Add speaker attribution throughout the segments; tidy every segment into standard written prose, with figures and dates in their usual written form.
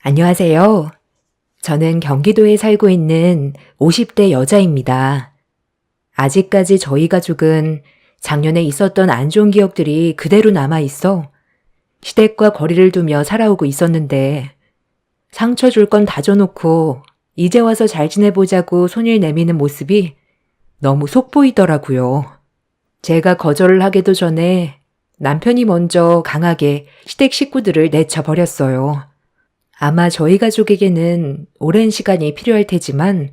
Speaker 1: 안녕하세요. 저는 경기도에 살고 있는 50대 여자입니다. 아직까지 저희 가족은 작년에 있었던 안 좋은 기억들이 그대로 남아있어 시댁과 거리를 두며 살아오고 있었는데 상처 줄 건 다져놓고 이제 와서 잘 지내보자고 손을 내미는 모습이 너무 속보이더라고요. 제가 거절을 하기도 전에 남편이 먼저 강하게 시댁 식구들을 내쳐버렸어요. 아마 저희 가족에게는 오랜 시간이 필요할 테지만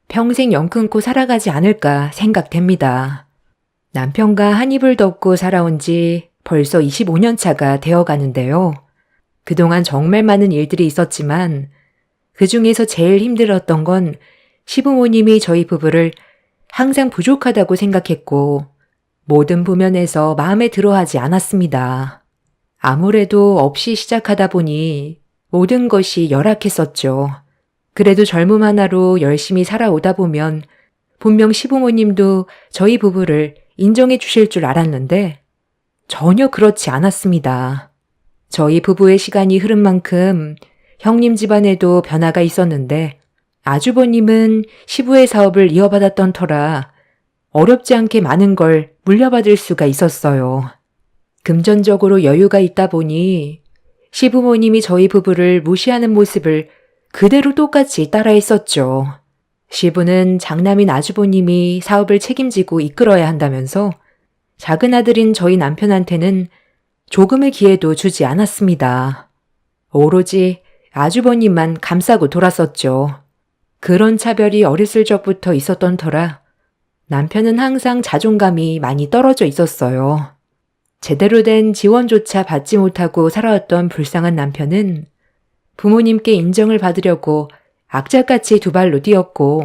Speaker 1: 평생 연 끊고 살아가지 않을까 생각됩니다. 남편과 한 입을 덮고 살아온 지 벌써 25년 차가 되어 가는데요. 그동안 정말 많은 일들이 있었지만 그 중에서 제일 힘들었던 건 시부모님이 저희 부부를 항상 부족하다고 생각했고 모든 부면에서 마음에 들어하지 않았습니다. 아무래도 없이 시작하다 보니 모든 것이 열악했었죠. 그래도 젊음 하나로 열심히 살아오다 보면 분명 시부모님도 저희 부부를 인정해 주실 줄 알았는데 전혀 그렇지 않았습니다. 저희 부부의 시간이 흐른 만큼 형님 집안에도 변화가 있었는데 아주버님은 시부의 사업을 이어받았던 터라 어렵지 않게 많은 걸 물려받을 수가 있었어요. 금전적으로 여유가 있다 보니 시부모님이 저희 부부를 무시하는 모습을 그대로 똑같이 따라했었죠. 시부는 장남인 아주버님이 사업을 책임지고 이끌어야 한다면서 작은 아들인 저희 남편한테는 조금의 기회도 주지 않았습니다. 오로지 아주버님만 감싸고 돌았었죠. 그런 차별이 어렸을 적부터 있었던 터라 남편은 항상 자존감이 많이 떨어져 있었어요. 제대로 된 지원조차 받지 못하고 살아왔던 불쌍한 남편은 부모님께 인정을 받으려고 악착같이 두 발로 뛰었고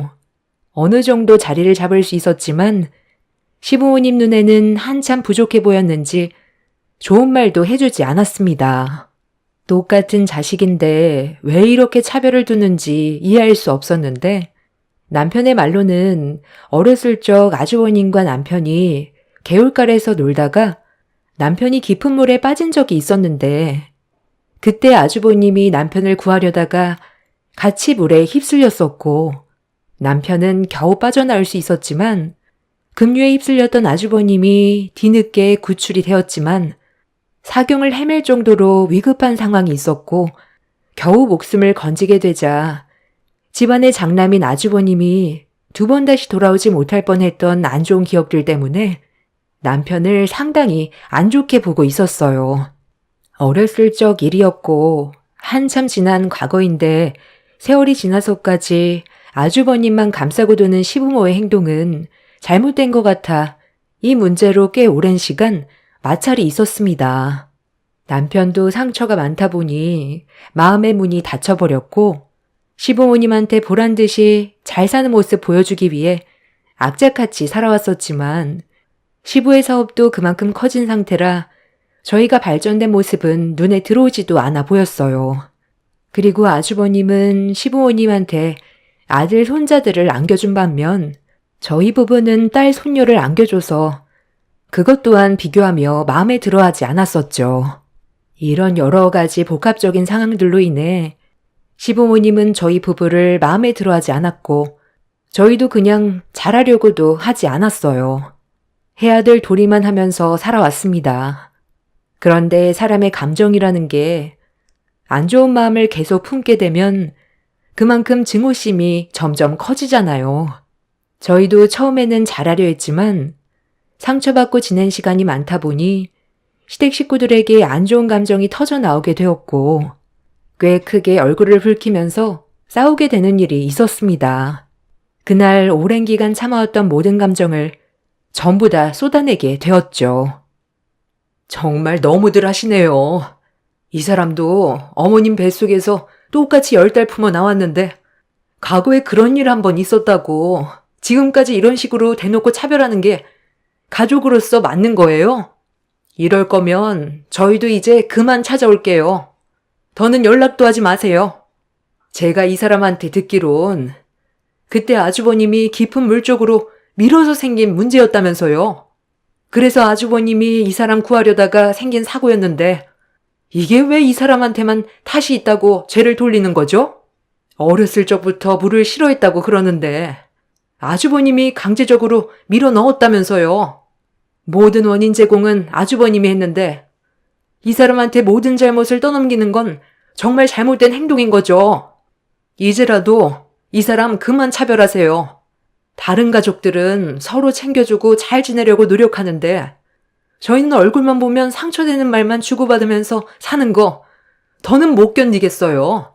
Speaker 1: 어느 정도 자리를 잡을 수 있었지만 시부모님 눈에는 한참 부족해 보였는지 좋은 말도 해주지 않았습니다. 똑같은 자식인데 왜 이렇게 차별을 두는지 이해할 수 없었는데 남편의 말로는 어렸을 적 아주버님과 남편이 개울가에서 놀다가 남편이 깊은 물에 빠진 적이 있었는데 그때 아주버님이 남편을 구하려다가 같이 물에 휩쓸렸었고 남편은 겨우 빠져나올 수 있었지만 급류에 휩쓸렸던 아주버님이 뒤늦게 구출이 되었지만 사경을 헤맬 정도로 위급한 상황이 있었고 겨우 목숨을 건지게 되자 집안의 장남인 아주버님이 두 번 다시 돌아오지 못할 뻔했던 안 좋은 기억들 때문에 남편을 상당히 안 좋게 보고 있었어요. 어렸을 적 일이었고 한참 지난 과거인데 세월이 지나서까지 아주버님만 감싸고 도는 시부모의 행동은 잘못된 것 같아 이 문제로 꽤 오랜 시간 마찰이 있었습니다. 남편도 상처가 많다 보니 마음의 문이 닫혀버렸고 시부모님한테 보란 듯이 잘 사는 모습 보여주기 위해 악착같이 살아왔었지만 시부의 사업도 그만큼 커진 상태라 저희가 발전된 모습은 눈에 들어오지도 않아 보였어요. 그리고 아주버님은 시부모님한테 아들, 손자들을 안겨준 반면 저희 부부는 딸, 손녀를 안겨줘서 그것 또한 비교하며 마음에 들어하지 않았었죠. 이런 여러 가지 복합적인 상황들로 인해 시부모님은 저희 부부를 마음에 들어하지 않았고 저희도 그냥 잘하려고도 하지 않았어요. 해야 될 도리만 하면서 살아왔습니다. 그런데 사람의 감정이라는 게 안 좋은 마음을 계속 품게 되면 그만큼 증오심이 점점 커지잖아요. 저희도 처음에는 잘하려 했지만 상처받고 지낸 시간이 많다 보니 시댁 식구들에게 안 좋은 감정이 터져 나오게 되었고 꽤 크게 얼굴을 붉히면서 싸우게 되는 일이 있었습니다. 그날 오랜 기간 참아왔던 모든 감정을 전부 다 쏟아내게 되었죠. 정말 너무들 하시네요. 이 사람도 어머님 뱃속에서 똑같이 10달 품어 나왔는데 과거에 그런 일 한번 있었다고 지금까지 이런 식으로 대놓고 차별하는 게 가족으로서 맞는 거예요? 이럴 거면 저희도 이제 그만 찾아올게요. 더는 연락도 하지 마세요. 제가 이 사람한테 듣기론 그때 아주버님이 깊은 물 쪽으로 밀어서 생긴 문제였다면서요. 그래서 아주버님이 이 사람 구하려다가 생긴 사고였는데 이게 왜 이 사람한테만 탓이 있다고 죄를 돌리는 거죠? 어렸을 적부터 물을 싫어했다고 그러는데 아주버님이 강제적으로 밀어 넣었다면서요. 모든 원인 제공은 아주버님이 했는데 이 사람한테 모든 잘못을 떠넘기는 건 정말 잘못된 행동인 거죠. 이제라도 이 사람 그만 차별하세요. 다른 가족들은 서로 챙겨주고 잘 지내려고 노력하는데 저희는 얼굴만 보면 상처되는 말만 주고받으면서 사는 거 더는 못 견디겠어요.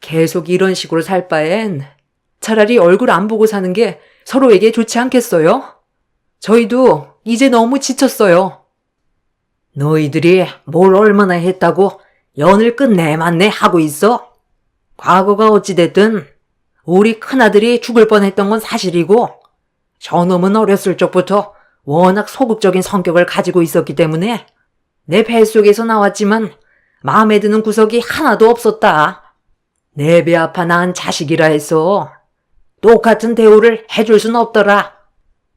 Speaker 1: 계속 이런 식으로 살 바엔 차라리 얼굴 안 보고 사는 게 서로에게 좋지 않겠어요? 저희도 이제 너무 지쳤어요. 너희들이 뭘 얼마나 했다고 연을 끝내만내 하고 있어? 과거가 어찌됐든 우리 큰아들이 죽을 뻔했던 건 사실이고 저놈은 어렸을 적부터 워낙 소극적인 성격을 가지고 있었기 때문에 내 뱃속에서 나왔지만 마음에 드는 구석이 하나도 없었다. 내 배 아파 낳은 자식이라 해서 똑같은 대우를 해줄 순 없더라.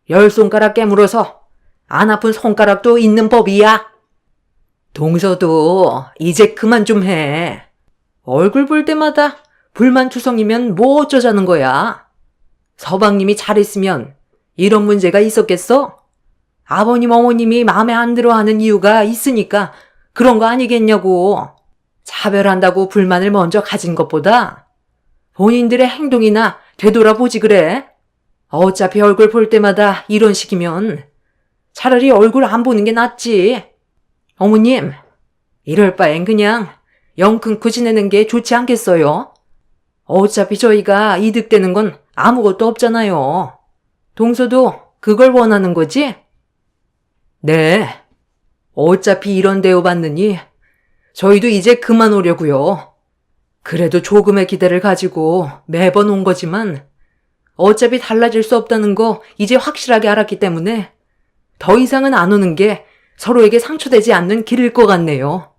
Speaker 1: 10손가락 깨물어서 안 아픈 손가락도 있는 법이야. 동서도 이제 그만 좀 해. 얼굴 볼 때마다 불만투성이면 뭐 어쩌자는 거야. 서방님이 잘했으면 이런 문제가 있었겠어? 아버님 어머님이 마음에 안 들어 하는 이유가 있으니까 그런 거 아니겠냐고. 차별한다고 불만을 먼저 가진 것보다 본인들의 행동이나 되돌아보지 그래. 어차피 얼굴 볼 때마다 이런 식이면 차라리 얼굴 안 보는 게 낫지. 어머님, 이럴 바엔 그냥 영 끊고 지내는 게 좋지 않겠어요? 어차피 저희가 이득되는 건 아무것도 없잖아요. 동서도 그걸 원하는 거지? 네. 어차피 이런 대우 받느니 저희도 이제 그만 오려고요. 그래도 조금의 기대를 가지고 매번 온 거지만 어차피 달라질 수 없다는 거 이제 확실하게 알았기 때문에 더 이상은 안 오는 게 서로에게 상처되지 않는 길일 것 같네요.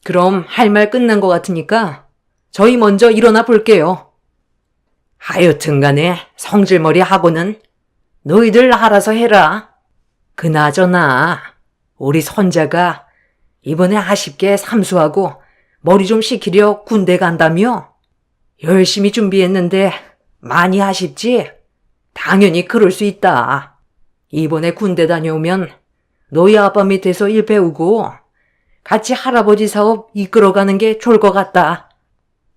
Speaker 1: 그럼 할 말 끝난 것 같으니까 저희 먼저 일어나 볼게요. 하여튼 간에 성질머리 하고는 너희들 알아서 해라. 그나저나 우리 손자가 이번에 아쉽게 삼수하고 머리 좀 식히려 군대 간다며? 열심히 준비했는데 많이 아쉽지? 당연히 그럴 수 있다. 이번에 군대 다녀오면 너희 아빠 밑에서 일 배우고 같이 할아버지 사업 이끌어가는 게 좋을 것 같다.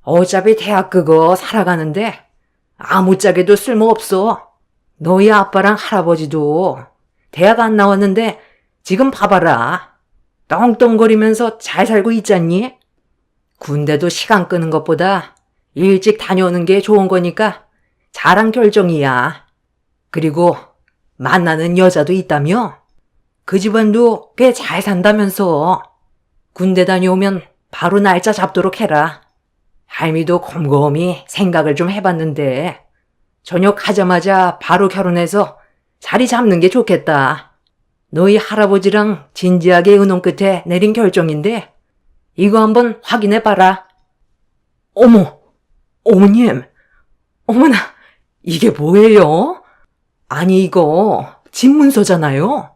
Speaker 1: 어차피 대학 그거 살아가는데 아무짝에도 쓸모없어. 너희 아빠랑 할아버지도 대학 안 나왔는데 지금 봐봐라. 떵떵거리면서 잘 살고 있잖니? 군대도 시간 끄는 것보다 일찍 다녀오는 게 좋은 거니까 잘한 결정이야. 그리고 만나는 여자도 있다며? 그 집안도 꽤 잘 산다면서. 군대 다녀오면 바로 날짜 잡도록 해라. 할미도 곰곰이 생각을 좀 해봤는데 전역하자마자 바로 결혼해서 자리 잡는 게 좋겠다. 너희 할아버지랑 진지하게 의논 끝에 내린 결정인데 이거 한번 확인해봐라. 어머, 어머님, 어머나, 이게 뭐예요? 아니 이거 집문서잖아요.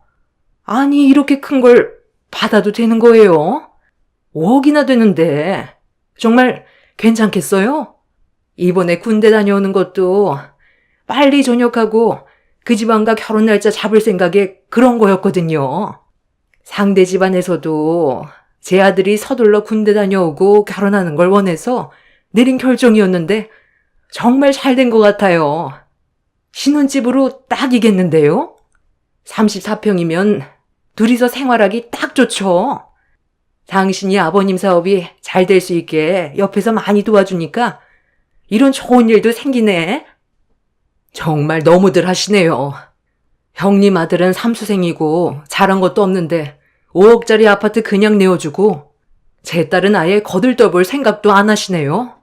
Speaker 1: 아니 이렇게 큰 걸 받아도 되는 거예요? 5억이나 되는데 정말 괜찮겠어요? 이번에 군대 다녀오는 것도 빨리 전역하고 그 집안과 결혼 날짜 잡을 생각에 그런 거였거든요. 상대 집안에서도 제 아들이 서둘러 군대 다녀오고 결혼하는 걸 원해서 내린 결정이었는데 정말 잘 된 것 같아요. 신혼집으로 딱이겠는데요? 34평이면 둘이서 생활하기 딱 좋죠. 당신이 아버님 사업이 잘 될 수 있게 옆에서 많이 도와주니까 이런 좋은 일도 생기네. 정말 너무들 하시네요. 형님 아들은 삼수생이고 잘한 것도 없는데 5억짜리 아파트 그냥 내어주고 제 딸은 아예 거들떠볼 생각도 안 하시네요.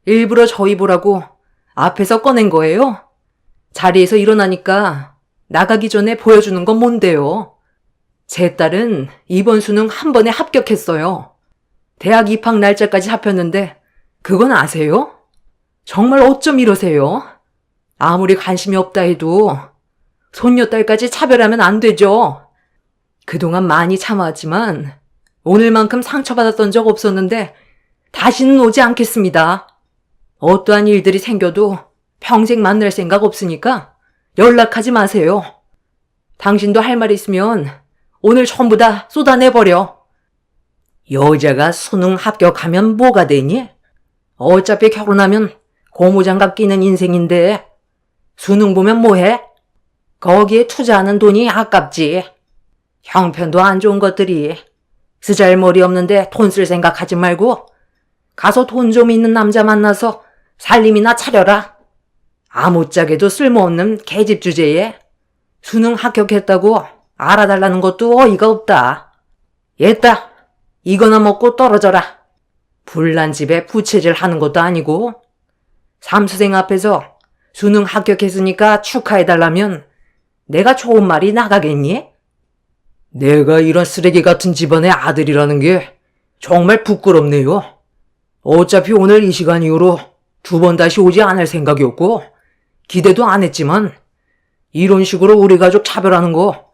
Speaker 1: 일부러 저희 보라고 앞에서 꺼낸 거예요. 자리에서 일어나니까 나가기 전에 보여주는 건 뭔데요? 제 딸은 이번 수능 한 번에 합격했어요. 대학 입학 날짜까지 잡혔는데 그건 아세요? 정말 어쩜 이러세요? 아무리 관심이 없다 해도 손녀딸까지 차별하면 안 되죠. 그동안 많이 참아왔지만 오늘만큼 상처받았던 적 없었는데 다시는 오지 않겠습니다. 어떠한 일들이 생겨도 평생 만날 생각 없으니까 연락하지 마세요. 당신도 할 말 있으면 오늘 전부 다 쏟아내버려. 여자가 수능 합격하면 뭐가 되니? 어차피 결혼하면 고무장갑 끼는 인생인데 수능 보면 뭐해? 거기에 투자하는 돈이 아깝지. 형편도 안 좋은 것들이 쓰잘머리 없는데 돈 쓸 생각하지 말고 가서 돈 좀 있는 남자 만나서 살림이나 차려라. 아무짝에도 쓸모없는 계집 주제에 수능 합격했다고 알아달라는 것도 어이가 없다. 옛다. 이거나 먹고 떨어져라. 불난 집에 부채질 하는 것도 아니고 삼수생 앞에서 수능 합격했으니까 축하해달라면 내가 좋은 말이 나가겠니? 내가 이런 쓰레기 같은 집안의 아들이라는 게 정말 부끄럽네요. 어차피 오늘 이 시간 이후로 2번 다시 오지 않을 생각이었고 기대도 안 했지만 이런 식으로 우리 가족 차별하는 거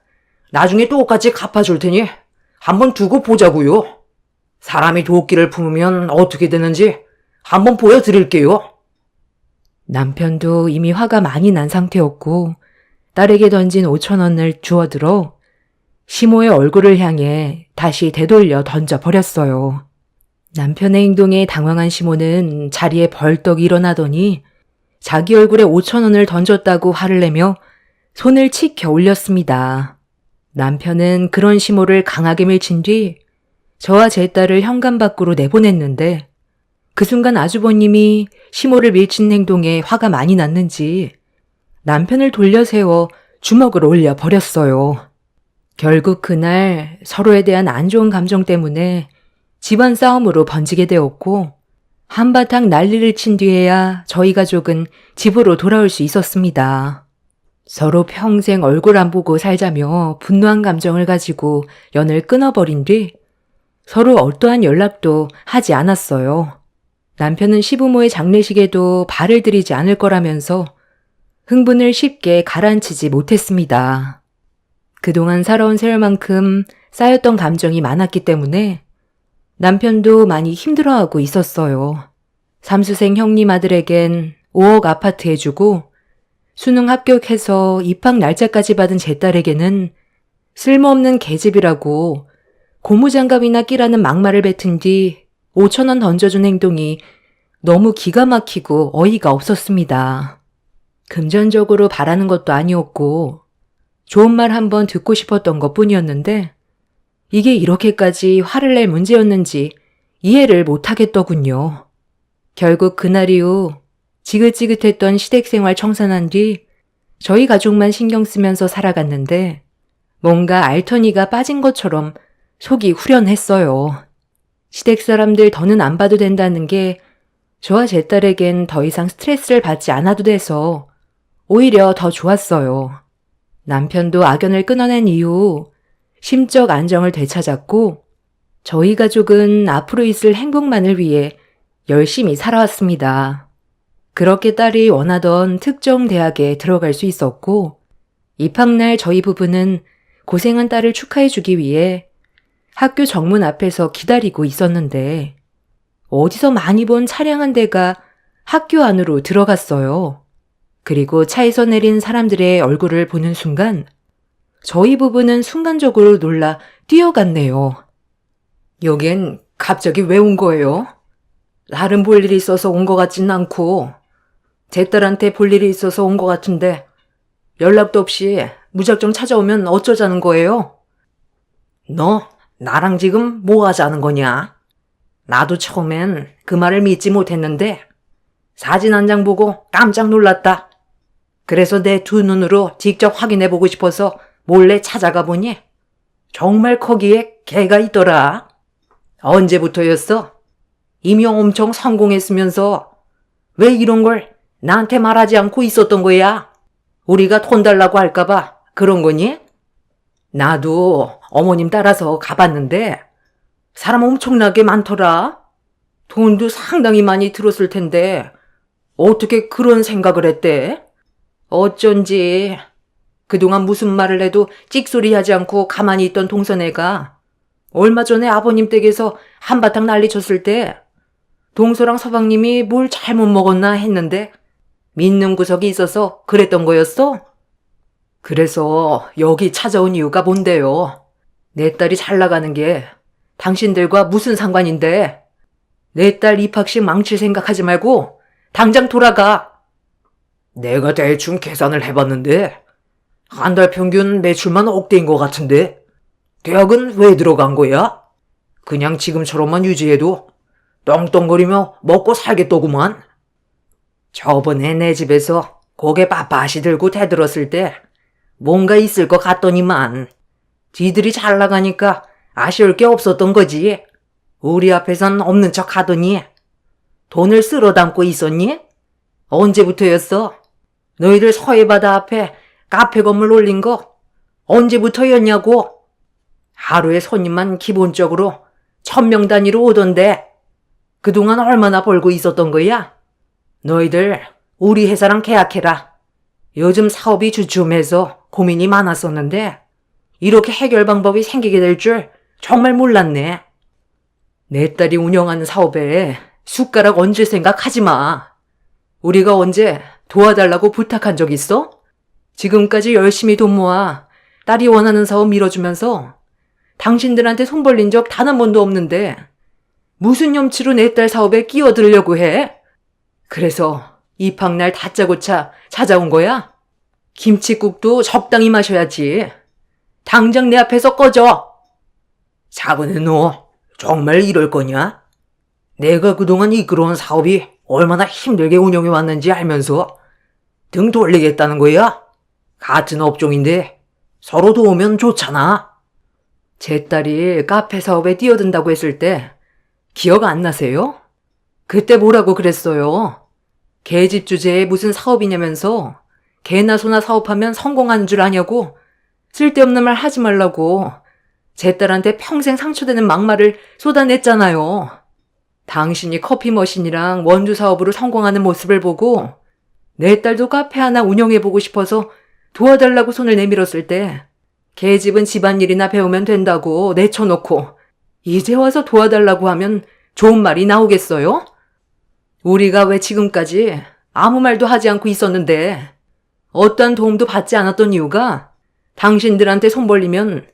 Speaker 1: 나중에 똑같이 갚아줄 테니 한번 두고 보자고요. 사람이 도끼를 품으면 어떻게 되는지 한번 보여드릴게요. 남편도 이미 화가 많이 난 상태였고 딸에게 던진 5,000원을 주워들어 시모의 얼굴을 향해 다시 되돌려 던져버렸어요. 남편의 행동에 당황한 시모는 자리에 벌떡 일어나더니 자기 얼굴에 5,000원을 던졌다고 화를 내며 손을 치켜 올렸습니다. 남편은 그런 시모를 강하게 밀친 뒤 저와 제 딸을 현관 밖으로 내보냈는데 그 순간 아주버님이 시모를 밀친 행동에 화가 많이 났는지 남편을 돌려세워 주먹을 올려 버렸어요. 결국 그날 서로에 대한 안 좋은 감정 때문에 집안 싸움으로 번지게 되었고 한바탕 난리를 친 뒤에야 저희 가족은 집으로 돌아올 수 있었습니다. 서로 평생 얼굴 안 보고 살자며 분노한 감정을 가지고 연을 끊어버린 뒤 서로 어떠한 연락도 하지 않았어요. 남편은 시부모의 장례식에도 발을 들이지 않을 거라면서 흥분을 쉽게 가라앉히지 못했습니다. 그동안 살아온 세월만큼 쌓였던 감정이 많았기 때문에 남편도 많이 힘들어하고 있었어요. 삼수생 형님 아들에겐 5억 아파트 해주고 수능 합격해서 입학 날짜까지 받은 제 딸에게는 쓸모없는 계집이라고 고무장갑이나 끼라는 막말을 뱉은 뒤 5,000원 던져준 행동이 너무 기가 막히고 어이가 없었습니다. 금전적으로 바라는 것도 아니었고 좋은 말 한번 듣고 싶었던 것뿐이었는데 이게 이렇게까지 화를 낼 문제였는지 이해를 못하겠더군요. 결국 그날 이후 지긋지긋했던 시댁생활 청산한 뒤 저희 가족만 신경 쓰면서 살아갔는데 뭔가 알터니가 빠진 것처럼 속이 후련했어요. 시댁 사람들 더는 안 봐도 된다는 게 저와 제 딸에겐 더 이상 스트레스를 받지 않아도 돼서 오히려 더 좋았어요. 남편도 악연을 끊어낸 이후 심적 안정을 되찾았고 저희 가족은 앞으로 있을 행복만을 위해 열심히 살아왔습니다. 그렇게 딸이 원하던 특정 대학에 들어갈 수 있었고 입학날 저희 부부는 고생한 딸을 축하해주기 위해 학교 정문 앞에서 기다리고 있었는데 어디서 많이 본 차량 한 대가 학교 안으로 들어갔어요. 그리고 차에서 내린 사람들의 얼굴을 보는 순간 저희 부부는 순간적으로 놀라 뛰어갔네요. 여긴 갑자기 왜 온 거예요? 다른 볼 일이 있어서 온 것 같진 않고 제 딸한테 볼 일이 있어서 온 것 같은데 연락도 없이 무작정 찾아오면 어쩌자는 거예요? 너 나랑 지금 뭐 하자는 거냐? 나도 처음엔 그 말을 믿지 못했는데 사진 한 장 보고 깜짝 놀랐다. 그래서 내 두 눈으로 직접 확인해보고 싶어서 몰래 찾아가 보니 정말 거기에 개가 있더라. 언제부터였어? 이미 엄청 성공했으면서 왜 이런 걸 나한테 말하지 않고 있었던 거야? 우리가 돈 달라고 할까봐 그런 거니? 나도 어머님 따라서 가봤는데 사람 엄청나게 많더라. 돈도 상당히 많이 들었을 텐데 어떻게 그런 생각을 했대? 어쩐지 그동안 무슨 말을 해도 찍소리 하지 않고 가만히 있던 동선애가 얼마 전에 아버님 댁에서 한바탕 난리 쳤을 때 동서랑 서방님이 뭘 잘못 먹었나 했는데 믿는 구석이 있어서 그랬던 거였어? 그래서 여기 찾아온 이유가 뭔데요? 내 딸이 잘 나가는 게 당신들과 무슨 상관인데? 내 딸 입학식 망칠 생각하지 말고 당장 돌아가. 내가 대충 계산을 해봤는데 한 달 평균 매출만 억대인 것 같은데 대학은 왜 들어간 거야? 그냥 지금처럼만 유지해도 떵떵거리며 먹고 살겠더구만. 저번에 내 집에서 고개 빳빳이 들고 대들었을 때 뭔가 있을 것 같더니만 지들이 잘 나가니까 아쉬울 게 없었던 거지. 우리 앞에선 없는 척 하더니 돈을 쓸어 담고 있었니? 언제부터였어? 너희들 서해바다 앞에 카페 건물 올린 거 언제부터였냐고? 하루에 손님만 기본적으로 1000명 단위로 오던데 그동안 얼마나 벌고 있었던 거야? 너희들 우리 회사랑 계약해라. 요즘 사업이 주춤해서 고민이 많았었는데 이렇게 해결 방법이 생기게 될 줄 정말 몰랐네. 내 딸이 운영하는 사업에 숟가락 얹을 생각 하지 마. 우리가 언제 도와달라고 부탁한 적 있어? 지금까지 열심히 돈 모아 딸이 원하는 사업 밀어주면서 당신들한테 손 벌린 적 단 한 번도 없는데 무슨 염치로 내 딸 사업에 끼어들려고 해? 그래서 입학날 다짜고짜 찾아온 거야? 김칫국도 적당히 마셔야지. 당장 내 앞에서 꺼져. 작은 너 정말 이럴 거냐? 내가 그동안 이끌어온 사업이 얼마나 힘들게 운영해왔는지 알면서 등 돌리겠다는 거야? 같은 업종인데 서로 도우면 좋잖아. 제 딸이 카페 사업에 뛰어든다고 했을 때 기억 안 나세요? 그때 뭐라고 그랬어요? 개집 주제에 무슨 사업이냐면서 개나 소나 사업하면 성공하는 줄 아냐고 쓸데없는 말 하지 말라고 제 딸한테 평생 상처되는 막말을 쏟아냈잖아요. 당신이 커피 머신이랑 원두 사업으로 성공하는 모습을 보고 내 딸도 카페 하나 운영해보고 싶어서 도와달라고 손을 내밀었을 때 개집은 집안일이나 배우면 된다고 내쳐놓고 이제 와서 도와달라고 하면 좋은 말이 나오겠어요? 우리가 왜 지금까지 아무 말도 하지 않고 있었는데 어떠한 도움도 받지 않았던 이유가 당신들한테 손 벌리면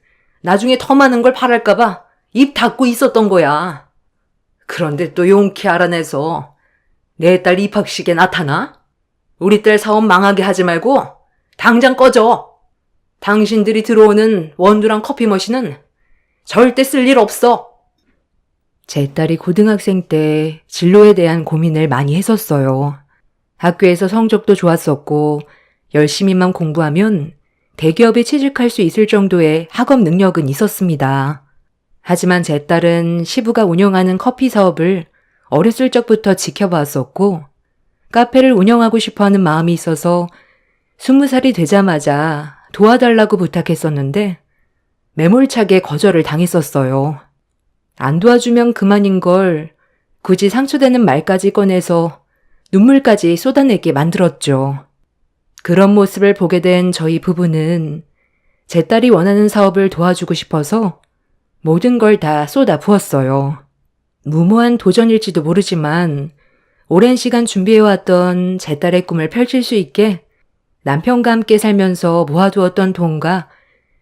Speaker 1: 나중에 더 많은 걸 바랄까봐 입 닫고 있었던 거야. 그런데 또 용케 알아내서 내 딸 입학식에 나타나? 우리 딸 사업 망하게 하지 말고 당장 꺼져. 당신들이 들어오는 원두랑 커피 머신은 절대 쓸 일 없어. 제 딸이 고등학생 때 진로에 대한 고민을 많이 했었어요. 학교에서 성적도 좋았었고 열심히만 공부하면 대기업에 취직할 수 있을 정도의 학업 능력은 있었습니다. 하지만 제 딸은 시부가 운영하는 커피 사업을 어렸을 적부터 지켜봤었고 카페를 운영하고 싶어하는 마음이 있어서 20살이 되자마자 도와달라고 부탁했었는데 매몰차게 거절을 당했었어요. 안 도와주면 그만인 걸 굳이 상처되는 말까지 꺼내서 눈물까지 쏟아내게 만들었죠. 그런 모습을 보게 된 저희 부부는 제 딸이 원하는 사업을 도와주고 싶어서 모든 걸 다 쏟아 부었어요. 무모한 도전일지도 모르지만 오랜 시간 준비해왔던 제 딸의 꿈을 펼칠 수 있게 남편과 함께 살면서 모아두었던 돈과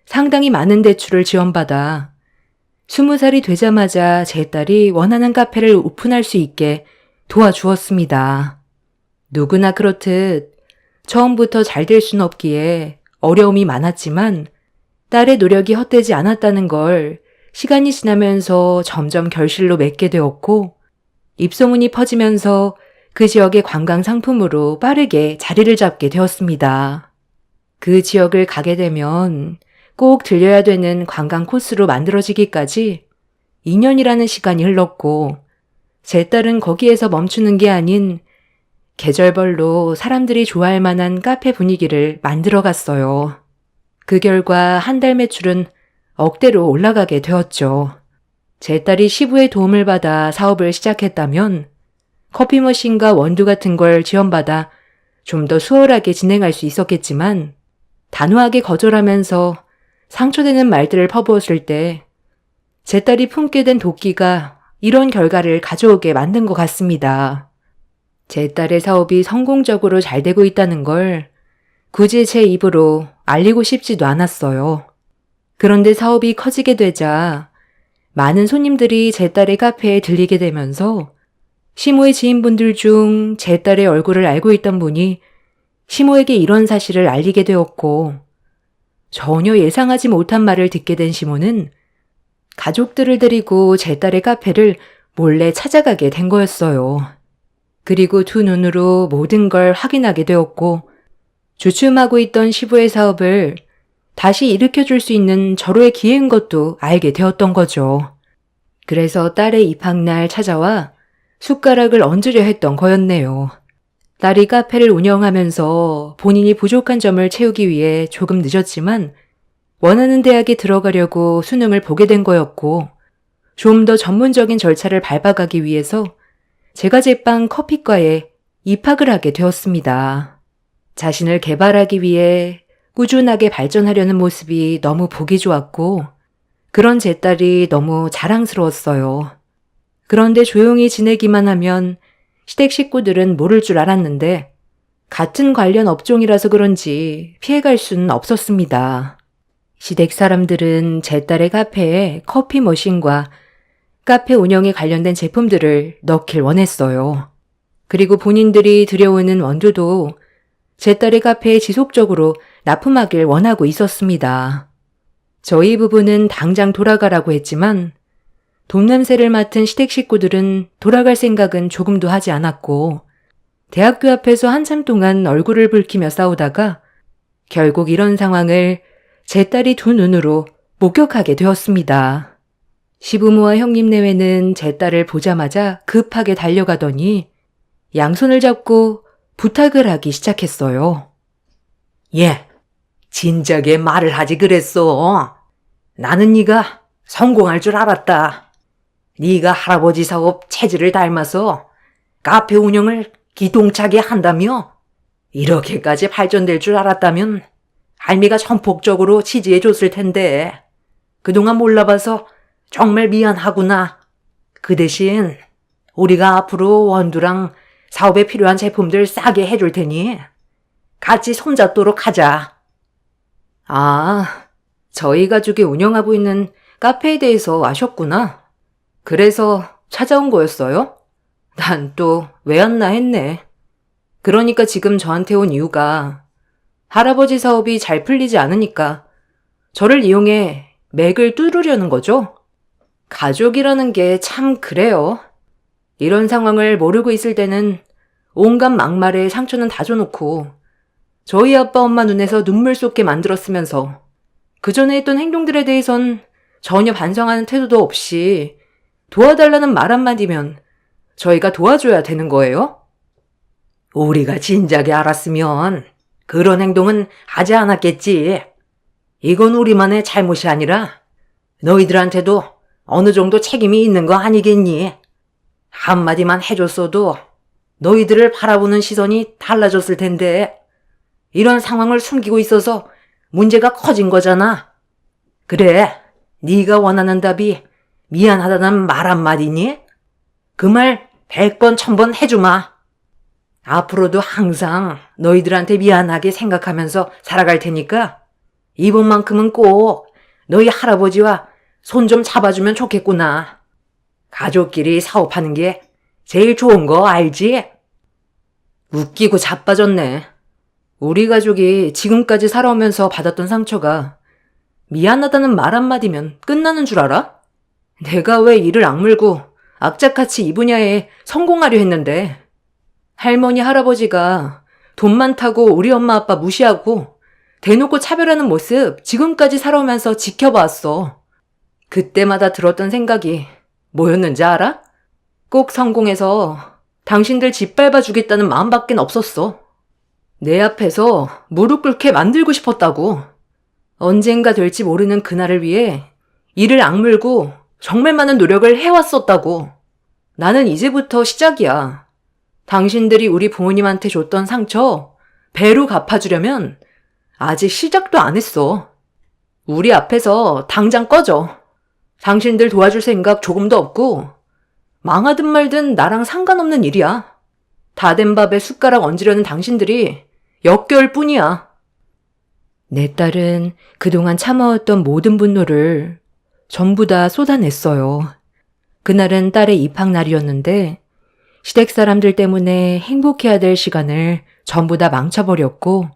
Speaker 1: 상당히 많은 대출을 지원받아 20살이 되자마자 제 딸이 원하는 카페를 오픈할 수 있게 도와주었습니다. 누구나 그렇듯 처음부터 잘 될 순 없기에 어려움이 많았지만 딸의 노력이 헛되지 않았다는 걸 시간이 지나면서 점점 결실로 맺게 되었고 입소문이 퍼지면서 그 지역의 관광 상품으로 빠르게 자리를 잡게 되었습니다. 그 지역을 가게 되면 꼭 들려야 되는 관광 코스로 만들어지기까지 2년이라는 시간이 흘렀고 제 딸은 거기에서 멈추는 게 아닌 계절별로 사람들이 좋아할 만한 카페 분위기를 만들어 갔어요. 그 결과 한 달 매출은 억대로 올라가게 되었죠. 제 딸이 시부의 도움을 받아 사업을 시작했다면 커피 머신과 원두 같은 걸 지원받아 좀 더 수월하게 진행할 수 있었겠지만 단호하게 거절하면서 상처되는 말들을 퍼부었을 때 제 딸이 품게 된 도끼가 이런 결과를 가져오게 만든 것 같습니다. 제 딸의 사업이 성공적으로 잘 되고 있다는 걸 굳이 제 입으로 알리고 싶지도 않았어요. 그런데 사업이 커지게 되자 많은 손님들이 제 딸의 카페에 들리게 되면서 시모의 지인분들 중 제 딸의 얼굴을 알고 있던 분이 시모에게 이런 사실을 알리게 되었고, 전혀 예상하지 못한 말을 듣게 된 시모는 가족들을 데리고 제 딸의 카페를 몰래 찾아가게 된 거였어요. 그리고 두 눈으로 모든 걸 확인하게 되었고, 주춤하고 있던 시부의 사업을 다시 일으켜줄 수 있는 절호의 기회인 것도 알게 되었던 거죠. 그래서 딸의 입학날 찾아와 숟가락을 얹으려 했던 거였네요. 딸이 카페를 운영하면서 본인이 부족한 점을 채우기 위해 조금 늦었지만 원하는 대학에 들어가려고 수능을 보게 된 거였고, 좀 더 전문적인 절차를 밟아가기 위해서 제가 제빵 커피과에 입학을 하게 되었습니다. 자신을 개발하기 위해 꾸준하게 발전하려는 모습이 너무 보기 좋았고, 그런 제 딸이 너무 자랑스러웠어요. 그런데 조용히 지내기만 하면 시댁 식구들은 모를 줄 알았는데 같은 관련 업종이라서 그런지 피해갈 수는 없었습니다. 시댁 사람들은 제 딸의 카페에 커피 머신과 카페 운영에 관련된 제품들을 넣길 원했어요. 그리고 본인들이 들여오는 원두도 제 딸의 카페에 지속적으로 납품하길 원하고 있었습니다. 저희 부부는 당장 돌아가라고 했지만 돈 냄새를 맡은 시댁 식구들은 돌아갈 생각은 조금도 하지 않았고, 대학교 앞에서 한참 동안 얼굴을 붉히며 싸우다가 결국 이런 상황을 제 딸이 두 눈으로 목격하게 되었습니다. 시부모와 형님 내외는 제 딸을 보자마자 급하게 달려가더니 양손을 잡고 부탁을 하기 시작했어요.
Speaker 2: 예, 진작에 말을 하지 그랬어. 나는 네가 성공할 줄 알았다. 네가 할아버지 사업 체질을 닮아서 카페 운영을 기똥차게 한다며 이렇게까지 발전될 줄 알았다면 할미가 전폭적으로 지지해줬을 텐데 그동안 몰라봐서 정말 미안하구나. 그 대신 우리가 앞으로 원두랑 사업에 필요한 제품들 싸게 해줄 테니 같이 손잡도록 하자.
Speaker 1: 아, 저희 가족이 운영하고 있는 카페에 대해서 아셨구나. 그래서 찾아온 거였어요? 난 또 왜 왔나 했네. 그러니까 지금 저한테 온 이유가 할아버지 사업이 잘 풀리지 않으니까 저를 이용해 맥을 뚫으려는 거죠? 가족이라는 게 참 그래요. 이런 상황을 모르고 있을 때는 온갖 막말에 상처는 다 줘놓고 저희 아빠 엄마 눈에서 눈물 쏟게 만들었으면서 그 전에 했던 행동들에 대해선 전혀 반성하는 태도도 없이 도와달라는 말 한마디면 저희가 도와줘야 되는 거예요?
Speaker 2: 우리가 진작에 알았으면 그런 행동은 하지 않았겠지. 이건 우리만의 잘못이 아니라 너희들한테도 어느 정도 책임이 있는 거 아니겠니? 한마디만 해줬어도 너희들을 바라보는 시선이 달라졌을 텐데 이런 상황을 숨기고 있어서 문제가 커진 거잖아. 그래, 네가 원하는 답이 미안하다는 말 한마디니? 그 말 100번 1000번 해주마. 앞으로도 항상 너희들한테 미안하게 생각하면서 살아갈 테니까 이번만큼은 꼭 너희 할아버지와 손 좀 잡아주면 좋겠구나. 가족끼리 사업하는 게 제일 좋은 거 알지?
Speaker 1: 웃기고 자빠졌네. 우리 가족이 지금까지 살아오면서 받았던 상처가 미안하다는 말 한마디면 끝나는 줄 알아? 내가 왜 이를 악물고 악착같이 이 분야에 성공하려 했는데 할머니 할아버지가 돈 많다고 우리 엄마 아빠 무시하고 대놓고 차별하는 모습 지금까지 살아오면서 지켜봤어. 그때마다 들었던 생각이 뭐였는지 알아? 꼭 성공해서 당신들 짓밟아 주겠다는 마음밖엔 없었어. 내 앞에서 무릎 꿇게 만들고 싶었다고. 언젠가 될지 모르는 그날을 위해 이를 악물고 정말 많은 노력을 해왔었다고. 나는 이제부터 시작이야. 당신들이 우리 부모님한테 줬던 상처 배로 갚아주려면 아직 시작도 안 했어. 우리 앞에서 당장 꺼져.
Speaker 2: 당신들 도와줄 생각 조금도 없고 망하든 말든 나랑 상관없는 일이야. 다 된 밥에 숟가락 얹으려는 당신들이 역겨울 뿐이야.
Speaker 1: 내 딸은 그동안 참아왔던 모든 분노를 전부 다 쏟아냈어요. 그날은 딸의 입학 날이었는데 시댁 사람들 때문에 행복해야 될 시간을 전부 다 망쳐버렸고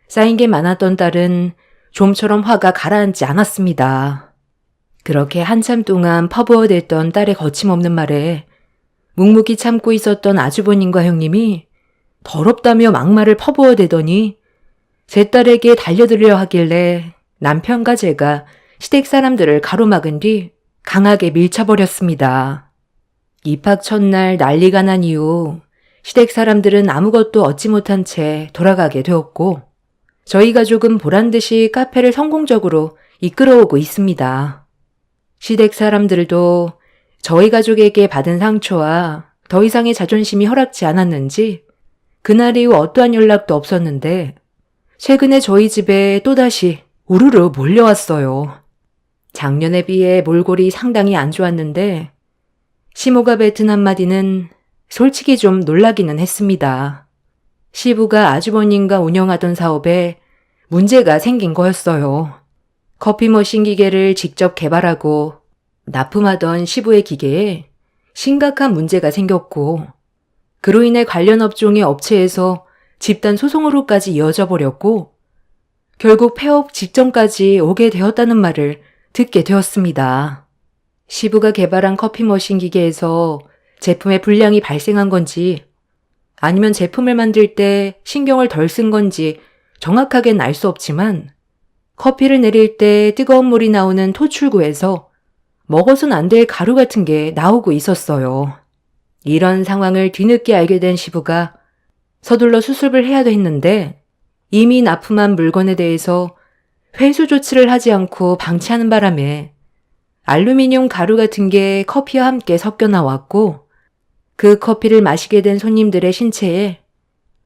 Speaker 1: 쌓인 게 많았던 딸은 좀처럼 화가 가라앉지 않았습니다. 그렇게 한참 동안 퍼부어댔던 딸의 거침없는 말에 묵묵히 참고 있었던 아주버님과 형님이 더럽다며 막말을 퍼부어대더니 제 딸에게 달려들려 하길래 남편과 제가 시댁 사람들을 가로막은 뒤 강하게 밀쳐버렸습니다. 입학 첫날 난리가 난 이후 시댁 사람들은 아무것도 얻지 못한 채 돌아가게 되었고 저희 가족은 보란듯이 카페를 성공적으로 이끌어오고 있습니다. 시댁 사람들도 저희 가족에게 받은 상처와 더 이상의 자존심이 허락지 않았는지 그날 이후 어떠한 연락도 없었는데 최근에 저희 집에 또다시 우르르 몰려왔어요. 작년에 비해 몰골이 상당히 안 좋았는데 시모가 뱉은 한마디는 솔직히 좀 놀라기는 했습니다. 시부가 아주버님과 운영하던 사업에 문제가 생긴 거였어요. 커피 머신 기계를 직접 개발하고 납품하던 시부의 기계에 심각한 문제가 생겼고 그로 인해 관련 업종의 업체에서 집단 소송으로까지 이어져 버렸고 결국 폐업 직전까지 오게 되었다는 말을 듣게 되었습니다. 시부가 개발한 커피 머신 기계에서 제품의 불량이 발생한 건지 아니면 제품을 만들 때 신경을 덜 쓴 건지 정확하게는 알 수 없지만 커피를 내릴 때 뜨거운 물이 나오는 토출구에서 먹어선 안 될 가루 같은 게 나오고 있었어요. 이런 상황을 뒤늦게 알게 된 시부가 서둘러 수습을 해야 했는데 이미 납품한 물건에 대해서 회수 조치를 하지 않고 방치하는 바람에 알루미늄 가루 같은 게 커피와 함께 섞여 나왔고 그 커피를 마시게 된 손님들의 신체에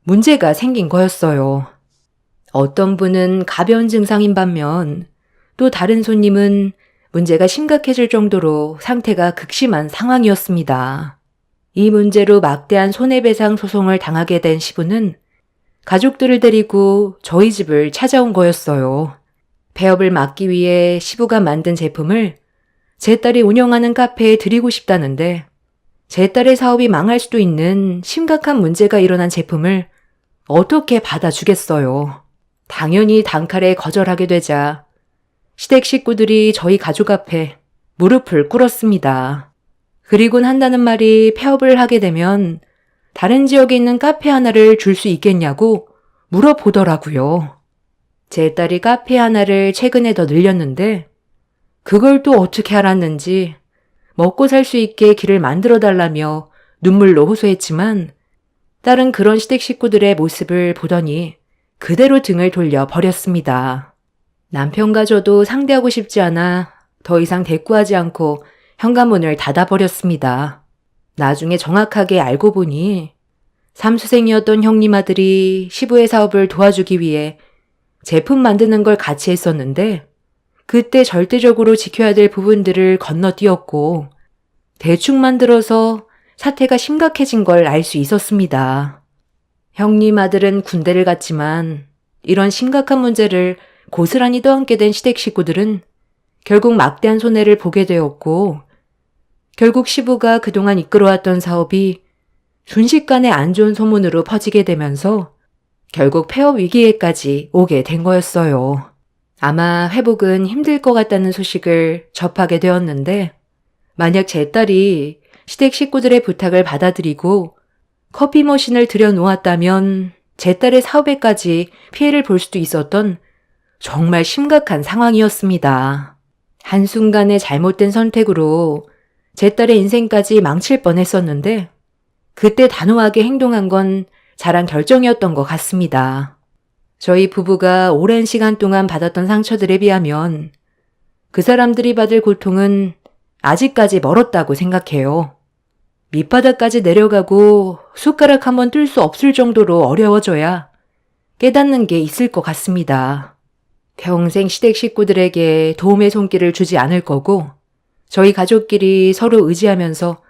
Speaker 1: 문제가 생긴 거였어요. 어떤 분은 가벼운 증상인 반면 또 다른 손님은 문제가 심각해질 정도로 상태가 극심한 상황이었습니다. 이 문제로 막대한 손해배상 소송을 당하게 된 시부는 가족들을 데리고 저희 집을 찾아온 거였어요. 폐업을 막기 위해 시부가 만든 제품을 제 딸이 운영하는 카페에 드리고 싶다는데 제 딸의 사업이 망할 수도 있는 심각한 문제가 일어난 제품을 어떻게 받아주겠어요. 당연히 단칼에 거절하게 되자 시댁 식구들이 저희 가족 앞에 무릎을 꿇었습니다. 그리곤 한다는 말이 폐업을 하게 되면 다른 지역에 있는 카페 하나를 줄 수 있겠냐고 물어보더라고요. 제 딸이 카페 하나를 최근에 더 늘렸는데 그걸 또 어떻게 알았는지 먹고 살 수 있게 길을 만들어 달라며 눈물로 호소했지만 딸은 그런 시댁 식구들의 모습을 보더니 그대로 등을 돌려 버렸습니다. 남편과 저도 상대하고 싶지 않아 더 이상 대꾸하지 않고 현관문을 닫아버렸습니다. 나중에 정확하게 알고 보니 삼수생이었던 형님 아들이 시부의 사업을 도와주기 위해 제품 만드는 걸 같이 했었는데 그때 절대적으로 지켜야 될 부분들을 건너뛰었고 대충 만들어서 사태가 심각해진 걸 알 수 있었습니다. 형님 아들은 군대를 갔지만 이런 심각한 문제를 고스란히 떠안게 된 시댁 식구들은 결국 막대한 손해를 보게 되었고 결국 시부가 그동안 이끌어왔던 사업이 순식간에 안 좋은 소문으로 퍼지게 되면서 결국 폐업 위기에까지 오게 된 거였어요. 아마 회복은 힘들 것 같다는 소식을 접하게 되었는데 만약 제 딸이 시댁 식구들의 부탁을 받아들이고 커피 머신을 들여놓았다면 제 딸의 사업에까지 피해를 볼 수도 있었던 정말 심각한 상황이었습니다. 한순간의 잘못된 선택으로 제 딸의 인생까지 망칠 뻔했었는데 그때 단호하게 행동한 건 잘한 결정이었던 것 같습니다. 저희 부부가 오랜 시간 동안 받았던 상처들에 비하면 그 사람들이 받을 고통은 아직까지 멀었다고 생각해요. 밑바닥까지 내려가고 숟가락 한번 뜰 수 없을 정도로 어려워져야 깨닫는 게 있을 것 같습니다. 평생 시댁 식구들에게 도움의 손길을 주지 않을 거고 저희 가족끼리 서로 의지하면서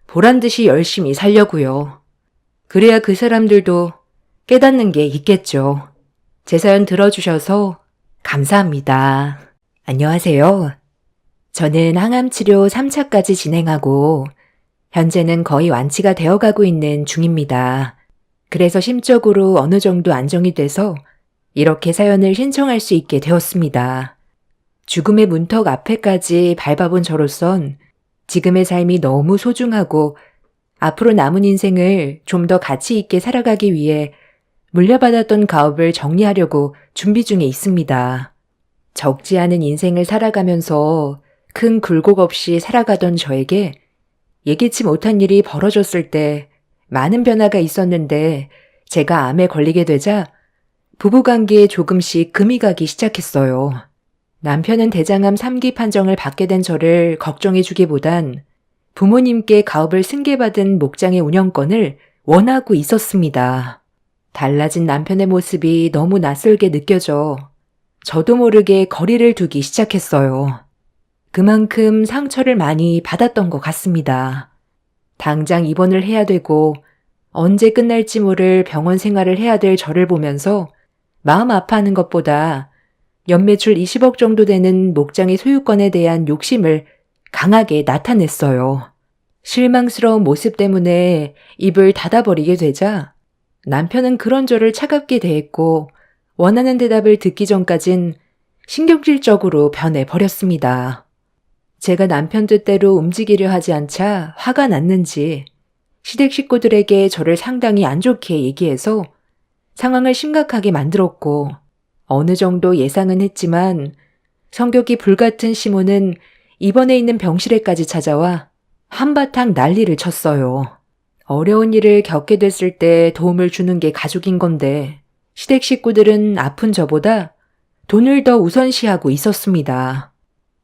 Speaker 1: 보란 듯이 열심히 살려고요. 그래야 그 사람들도 깨닫는 게 있겠죠. 제 사연 들어주셔서 감사합니다. 안녕하세요. 저는 항암 치료 3차까지 진행하고 현재는 거의 완치가 되어가고 있는 중입니다. 그래서 심적으로 어느 정도 안정이 돼서 이렇게 사연을 신청할 수 있게 되었습니다. 죽음의 문턱 앞에까지 밟아본 저로선 지금의 삶이 너무 소중하고 앞으로 남은 인생을 좀 더 가치 있게 살아가기 위해 물려받았던 가업을 정리하려고 준비 중에 있습니다. 적지 않은 인생을 살아가면서 큰 굴곡 없이 살아가던 저에게 예기치 못한 일이 벌어졌을 때 많은 변화가 있었는데 제가 암에 걸리게 되자 부부관계에 조금씩 금이 가기 시작했어요. 남편은 대장암 3기 판정을 받게 된 저를 걱정해주기보단 부모님께 가업을 승계받은 목장의 운영권을 원하고 있었습니다. 달라진 남편의 모습이 너무 낯설게 느껴져 저도 모르게 거리를 두기 시작했어요. 그만큼 상처를 많이 받았던 것 같습니다. 당장 입원을 해야 되고 언제 끝날지 모를 병원 생활을 해야 될 저를 보면서 마음 아파하는 것보다 연매출 20억 정도 되는 목장의 소유권에 대한 욕심을 강하게 나타냈어요. 실망스러운 모습 때문에 입을 닫아버리게 되자 남편은 그런 저를 차갑게 대했고 원하는 대답을 듣기 전까진 신경질적으로 변해버렸습니다. 제가 남편 뜻대로 움직이려 하지 않자 화가 났는지 시댁 식구들에게 저를 상당히 안 좋게 얘기해서 상황을 심각하게 만들었고 어느 정도 예상은 했지만 성격이 불같은 시모는 입원해 있는 병실에까지 찾아와 한바탕 난리를 쳤어요. 어려운 일을 겪게 됐을 때 도움을 주는 게 가족인 건데 시댁 식구들은 아픈 저보다 돈을 더 우선시하고 있었습니다.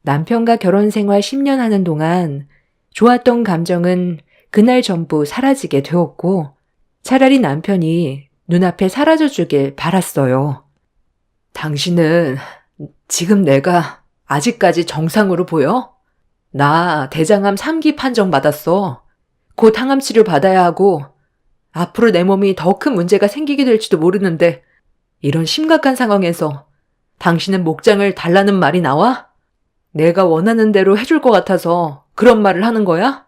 Speaker 1: 남편과 결혼 생활 10년 하는 동안 좋았던 감정은 그날 전부 사라지게 되었고 차라리 남편이 눈앞에 사라져주길 바랐어요. 당신은 지금 내가 아직까지 정상으로 보여? 나 대장암 3기 판정 받았어. 곧 항암 치료 받아야 하고 앞으로 내 몸이 더 큰 문제가 생기게 될지도 모르는데 이런 심각한 상황에서 당신은 목장을 달라는 말이 나와? 내가 원하는 대로 해줄 것 같아서 그런 말을 하는 거야?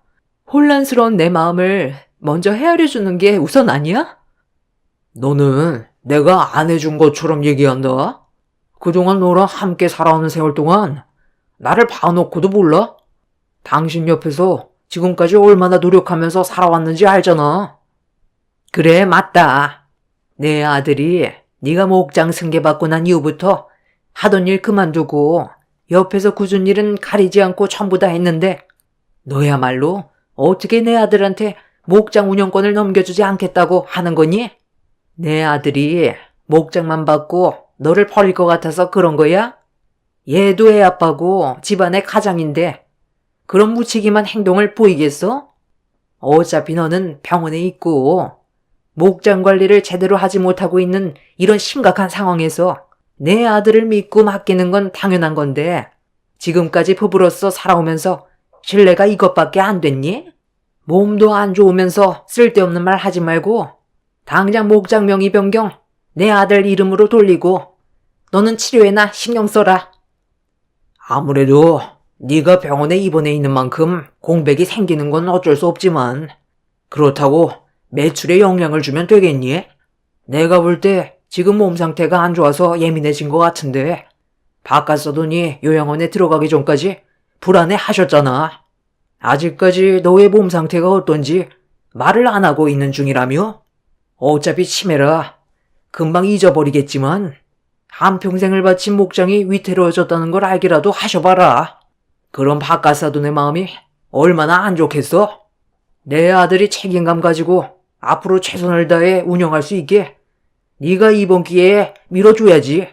Speaker 1: 혼란스러운 내 마음을 먼저 헤아려 주는 게 우선 아니야? 너는 내가 안 해준 것처럼 얘기한다? 그동안 너랑 함께 살아오는 세월 동안 나를 봐놓고도 몰라? 당신 옆에서 지금까지 얼마나 노력하면서 살아왔는지 알잖아. 그래, 맞다. 내 아들이 네가 목장 승계받고 난 이후부터 하던 일 그만두고 옆에서 굳은 일은 가리지 않고 전부 다 했는데 너야말로 어떻게 내 아들한테 목장 운영권을 넘겨주지 않겠다고 하는 거니? 내 아들이 목장만 받고 너를 버릴 것 같아서 그런 거야? 얘도 애 아빠고 집안의 가장인데 그런 무책임한 행동을 보이겠어? 어차피 너는 병원에 있고 목장 관리를 제대로 하지 못하고 있는 이런 심각한 상황에서 내 아들을 믿고 맡기는 건 당연한 건데 지금까지 부부로서 살아오면서 신뢰가 이것밖에 안 됐니? 몸도 안 좋으면서 쓸데없는 말 하지 말고 당장 목장 명의 변경 내 아들 이름으로 돌리고 너는 치료에나 신경 써라. 아무래도 네가 병원에 입원해 있는 만큼 공백이 생기는 건 어쩔 수 없지만 그렇다고 매출에 영향을 주면 되겠니? 내가 볼 때 지금 몸 상태가 안 좋아서 예민해진 것 같은데 바깥 서더니 요양원에 들어가기 전까지 불안해 하셨잖아. 아직까지 너의 몸 상태가 어떤지 말을 안 하고 있는 중이라며? 어차피 치매라 금방 잊어버리겠지만 한평생을 바친 목장이 위태로워졌다는 걸 알기라도 하셔봐라. 그럼 바깥사돈의 마음이 얼마나 안 좋겠어? 내 아들이 책임감 가지고 앞으로 최선을 다해 운영할 수 있게 네가 이번 기회에 밀어줘야지.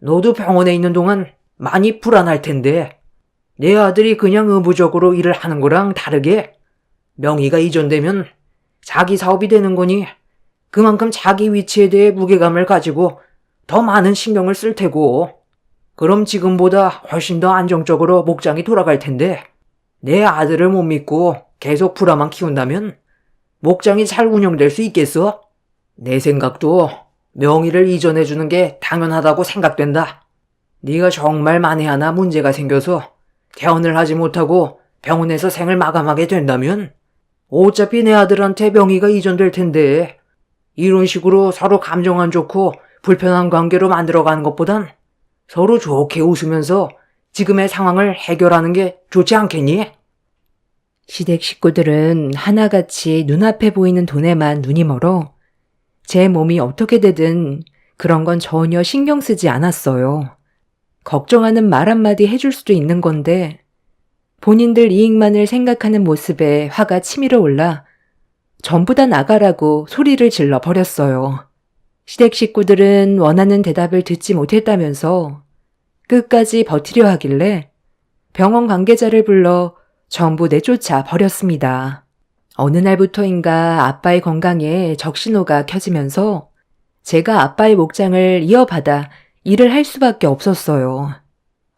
Speaker 1: 너도 병원에 있는 동안 많이 불안할 텐데 내 아들이 그냥 의무적으로 일을 하는 거랑 다르게 명의가 이전되면 자기 사업이 되는 거니 그만큼 자기 위치에 대해 무게감을 가지고 더 많은 신경을 쓸 테고 그럼 지금보다 훨씬 더 안정적으로 목장이 돌아갈 텐데
Speaker 2: 내 아들을 못 믿고 계속 불화만 키운다면 목장이 잘 운영될 수 있겠어? 내 생각도 명의를 이전해주는 게 당연하다고 생각된다. 네가 정말 만에 하나 문제가 생겨서 퇴원을 하지 못하고 병원에서 생을 마감하게 된다면 어차피 내 아들한테 명의가 이전될 텐데 이런 식으로 서로 감정 안 좋고 불편한 관계로 만들어가는 것보단 서로 좋게 웃으면서 지금의 상황을 해결하는 게 좋지 않겠니?
Speaker 1: 시댁 식구들은 하나같이 눈앞에 보이는 돈에만 눈이 멀어 제 몸이 어떻게 되든 그런 건 전혀 신경 쓰지 않았어요. 걱정하는 말 한마디 해줄 수도 있는 건데 본인들 이익만을 생각하는 모습에 화가 치밀어 올라 전부 다 나가라고 소리를 질러 버렸어요. 시댁 식구들은 원하는 대답을 듣지 못했다면서 끝까지 버티려 하길래 병원 관계자를 불러 전부 내쫓아 버렸습니다. 어느 날부터인가 아빠의 건강에 적신호가 켜지면서 제가 아빠의 목장을 이어받아 일을 할 수밖에 없었어요.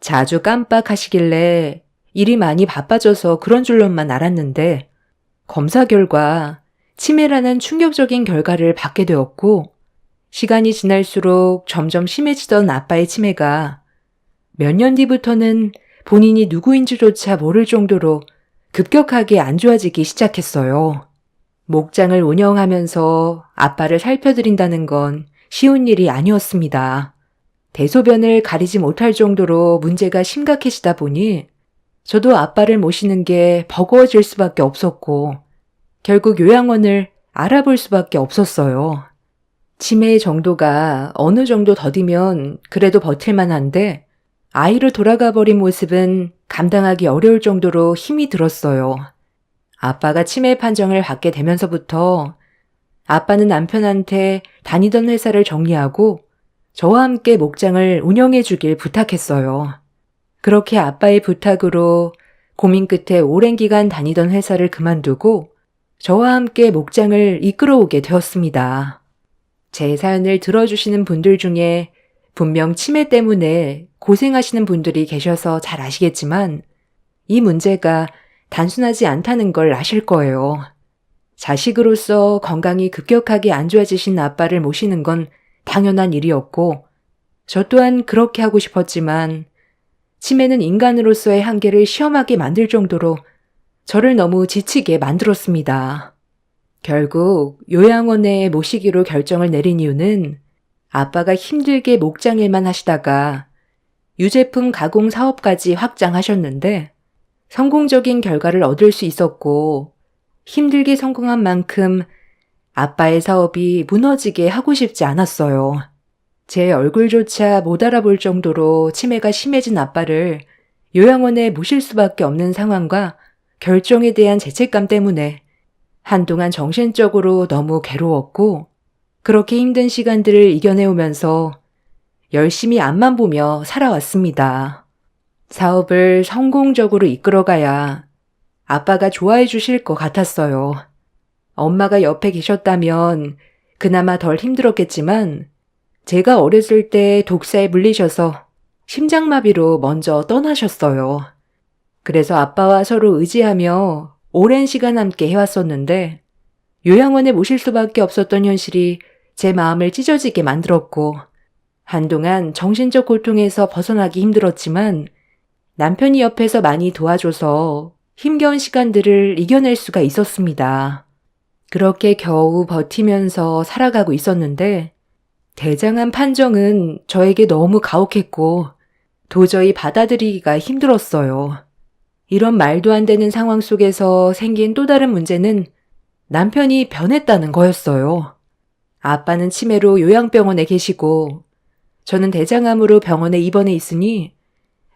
Speaker 1: 자주 깜빡하시길래 일이 많이 바빠져서 그런 줄로만 알았는데 검사 결과 치매라는 충격적인 결과를 받게 되었고 시간이 지날수록 점점 심해지던 아빠의 치매가 몇 년 뒤부터는 본인이 누구인지조차 모를 정도로 급격하게 안 좋아지기 시작했어요. 목장을 운영하면서 아빠를 살펴드린다는 건 쉬운 일이 아니었습니다. 대소변을 가리지 못할 정도로 문제가 심각해지다 보니 저도 아빠를 모시는 게 버거워질 수밖에 없었고 결국 요양원을 알아볼 수밖에 없었어요. 치매의 정도가 어느 정도 더디면 그래도 버틸만 한데 아이로 돌아가 버린 모습은 감당하기 어려울 정도로 힘이 들었어요. 아빠가 치매 판정을 받게 되면서부터 아빠는 남편한테 다니던 회사를 정리하고 저와 함께 목장을 운영해 주길 부탁했어요. 그렇게 아빠의 부탁으로 고민 끝에 오랜 기간 다니던 회사를 그만두고 저와 함께 목장을 이끌어오게 되었습니다. 제 사연을 들어주시는 분들 중에 분명 치매 때문에 고생하시는 분들이 계셔서 잘 아시겠지만 이 문제가 단순하지 않다는 걸 아실 거예요. 자식으로서 건강이 급격하게 안 좋아지신 아빠를 모시는 건 당연한 일이었고 저 또한 그렇게 하고 싶었지만 치매는 인간으로서의 한계를 시험하게 만들 정도로 저를 너무 지치게 만들었습니다. 결국 요양원에 모시기로 결정을 내린 이유는 아빠가 힘들게 목장 일만 하시다가 유제품 가공 사업까지 확장하셨는데 성공적인 결과를 얻을 수 있었고 힘들게 성공한 만큼 아빠의 사업이 무너지게 하고 싶지 않았어요. 제 얼굴조차 못 알아볼 정도로 치매가 심해진 아빠를 요양원에 모실 수밖에 없는 상황과 결정에 대한 죄책감 때문에 한동안 정신적으로 너무 괴로웠고 그렇게 힘든 시간들을 이겨내오면서 열심히 앞만 보며 살아왔습니다. 사업을 성공적으로 이끌어가야 아빠가 좋아해 주실 것 같았어요. 엄마가 옆에 계셨다면 그나마 덜 힘들었겠지만 제가 어렸을 때 독사에 물리셔서 심장마비로 먼저 떠나셨어요. 그래서 아빠와 서로 의지하며 오랜 시간 함께 해왔었는데 요양원에 모실 수밖에 없었던 현실이 제 마음을 찢어지게 만들었고 한동안 정신적 고통에서 벗어나기 힘들었지만 남편이 옆에서 많이 도와줘서 힘겨운 시간들을 이겨낼 수가 있었습니다. 그렇게 겨우 버티면서 살아가고 있었는데 대장암 판정은 저에게 너무 가혹했고 도저히 받아들이기가 힘들었어요. 이런 말도 안 되는 상황 속에서 생긴 또 다른 문제는 남편이 변했다는 거였어요. 아빠는 치매로 요양병원에 계시고 저는 대장암으로 병원에 입원해 있으니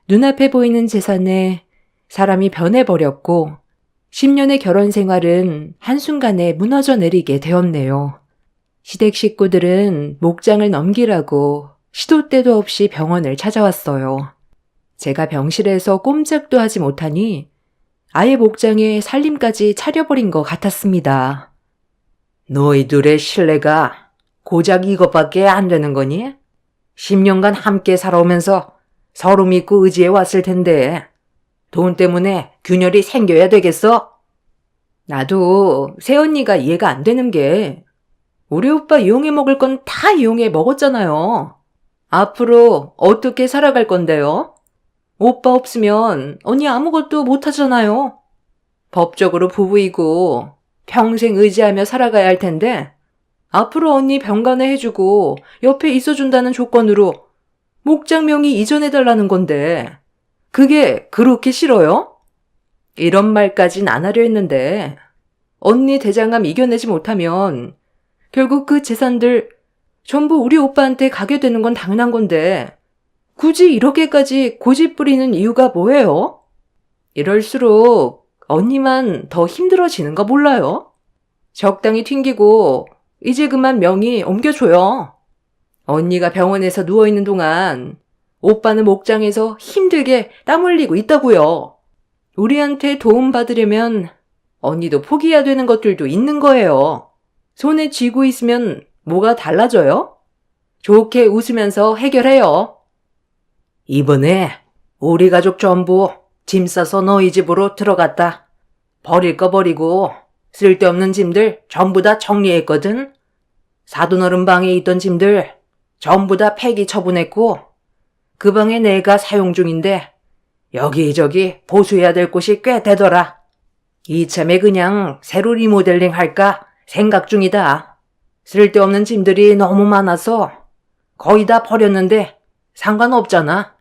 Speaker 1: 눈앞에 보이는 재산에 사람이 변해버렸고 10년의 결혼 생활은 한순간에 무너져 내리게 되었네요. 시댁 식구들은 목장을 넘기라고 시도 때도 없이 병원을 찾아왔어요. 제가 병실에서 꼼짝도 하지 못하니 아예 목장에 살림까지 차려버린 것 같았습니다. 너희들의 신뢰가 고작 이것밖에 안 되는 거니? 10년간 함께 살아오면서 서로 믿고 의지해 왔을 텐데
Speaker 2: 돈 때문에 균열이 생겨야 되겠어?
Speaker 1: 나도 새언니가 이해가 안 되는 게 우리 오빠 이용해 먹을 건 다 이용해 먹었잖아요. 앞으로 어떻게 살아갈 건데요? 오빠 없으면 언니 아무것도 못 하잖아요. 법적으로 부부이고 평생 의지하며 살아가야 할 텐데 앞으로 언니 병간호 해주고 옆에 있어준다는 조건으로 목장명의 이전해달라는 건데 그게 그렇게 싫어요? 이런 말까진 안 하려 했는데 언니 대장암 이겨내지 못하면 결국 그 재산들 전부 우리 오빠한테 가게 되는 건 당연한 건데 굳이 이렇게까지 고집 부리는 이유가 뭐예요? 이럴수록 언니만 더 힘들어지는 거 몰라요? 적당히 튕기고 이제 그만 명의 옮겨줘요. 언니가 병원에서 누워있는 동안 오빠는 목장에서 힘들게 땀 흘리고 있다고요. 우리한테 도움 받으려면 언니도 포기해야 되는 것들도 있는 거예요. 손에 쥐고 있으면 뭐가 달라져요? 좋게 웃으면서 해결해요.
Speaker 2: 이번에 우리 가족 전부 짐 싸서 너희 집으로 들어갔다. 버릴 거 버리고 쓸데없는 짐들 전부 다 정리했거든. 사돈어른 방에 있던 짐들 전부 다 폐기 처분했고 그 방에 내가 사용 중인데 여기저기 보수해야 될 곳이 꽤 되더라. 이참에 그냥 새로 리모델링 할까 생각 중이다. 쓸데없는 짐들이 너무 많아서 거의 다 버렸는데 상관없잖아.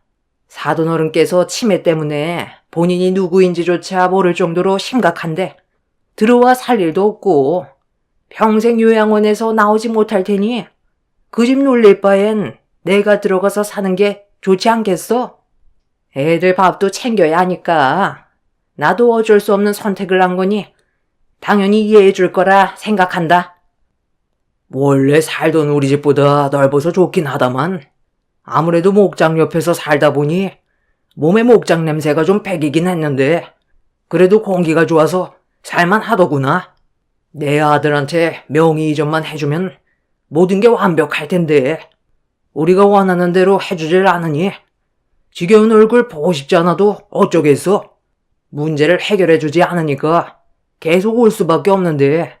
Speaker 2: 사돈어른께서 치매 때문에 본인이 누구인지조차 모를 정도로 심각한데 들어와 살 일도 없고 평생 요양원에서 나오지 못할 테니 그 집 놀릴 바엔 내가 들어가서 사는 게 좋지 않겠어? 애들 밥도 챙겨야 하니까 나도 어쩔 수 없는 선택을 한 거니 당연히 이해해 줄 거라 생각한다. 원래 살던 우리 집보다 넓어서 좋긴 하다만 아무래도 목장 옆에서 살다 보니 몸에 목장 냄새가 좀 배기긴 했는데 그래도 공기가 좋아서 살만 하더구나. 내 아들한테 명의 이전만 해주면 모든 게 완벽할 텐데 우리가 원하는 대로 해주질 않으니 지겨운 얼굴 보고 싶지 않아도 어쩌겠어. 문제를 해결해주지 않으니까 계속 올 수밖에 없는데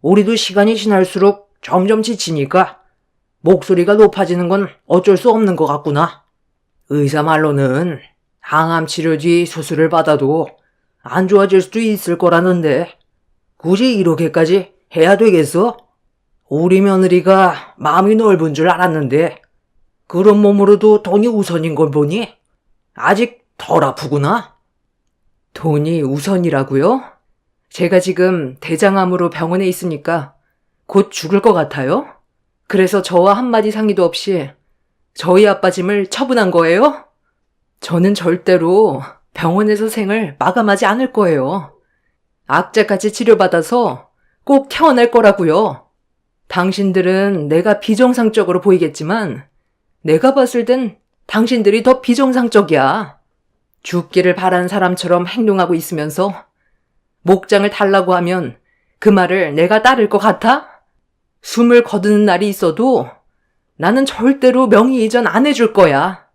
Speaker 2: 우리도 시간이 지날수록 점점 지치니까 목소리가 높아지는 건 어쩔 수 없는 것 같구나. 의사 말로는 항암 치료 뒤 수술을 받아도 안 좋아질 수도 있을 거라는데 굳이 이렇게까지 해야 되겠어? 우리 며느리가 마음이 넓은 줄 알았는데 그런 몸으로도 돈이 우선인 걸 보니 아직 덜 아프구나.
Speaker 1: 돈이 우선이라고요? 제가 지금 대장암으로 병원에 있으니까 곧 죽을 것 같아요? 그래서 저와 한마디 상의도 없이 저희 아빠 짐을 처분한 거예요? 저는 절대로 병원에서 생을 마감하지 않을 거예요. 악재까지 치료받아서 꼭 태어날 거라고요. 당신들은 내가 비정상적으로 보이겠지만 내가 봤을 땐 당신들이 더 비정상적이야. 죽기를 바라는 사람처럼 행동하고 있으면서 목장을 달라고 하면 그 말을 내가 따를 것 같아? 숨을 거두는 날이 있어도 나는 절대로 명의 이전 안 해줄 거야.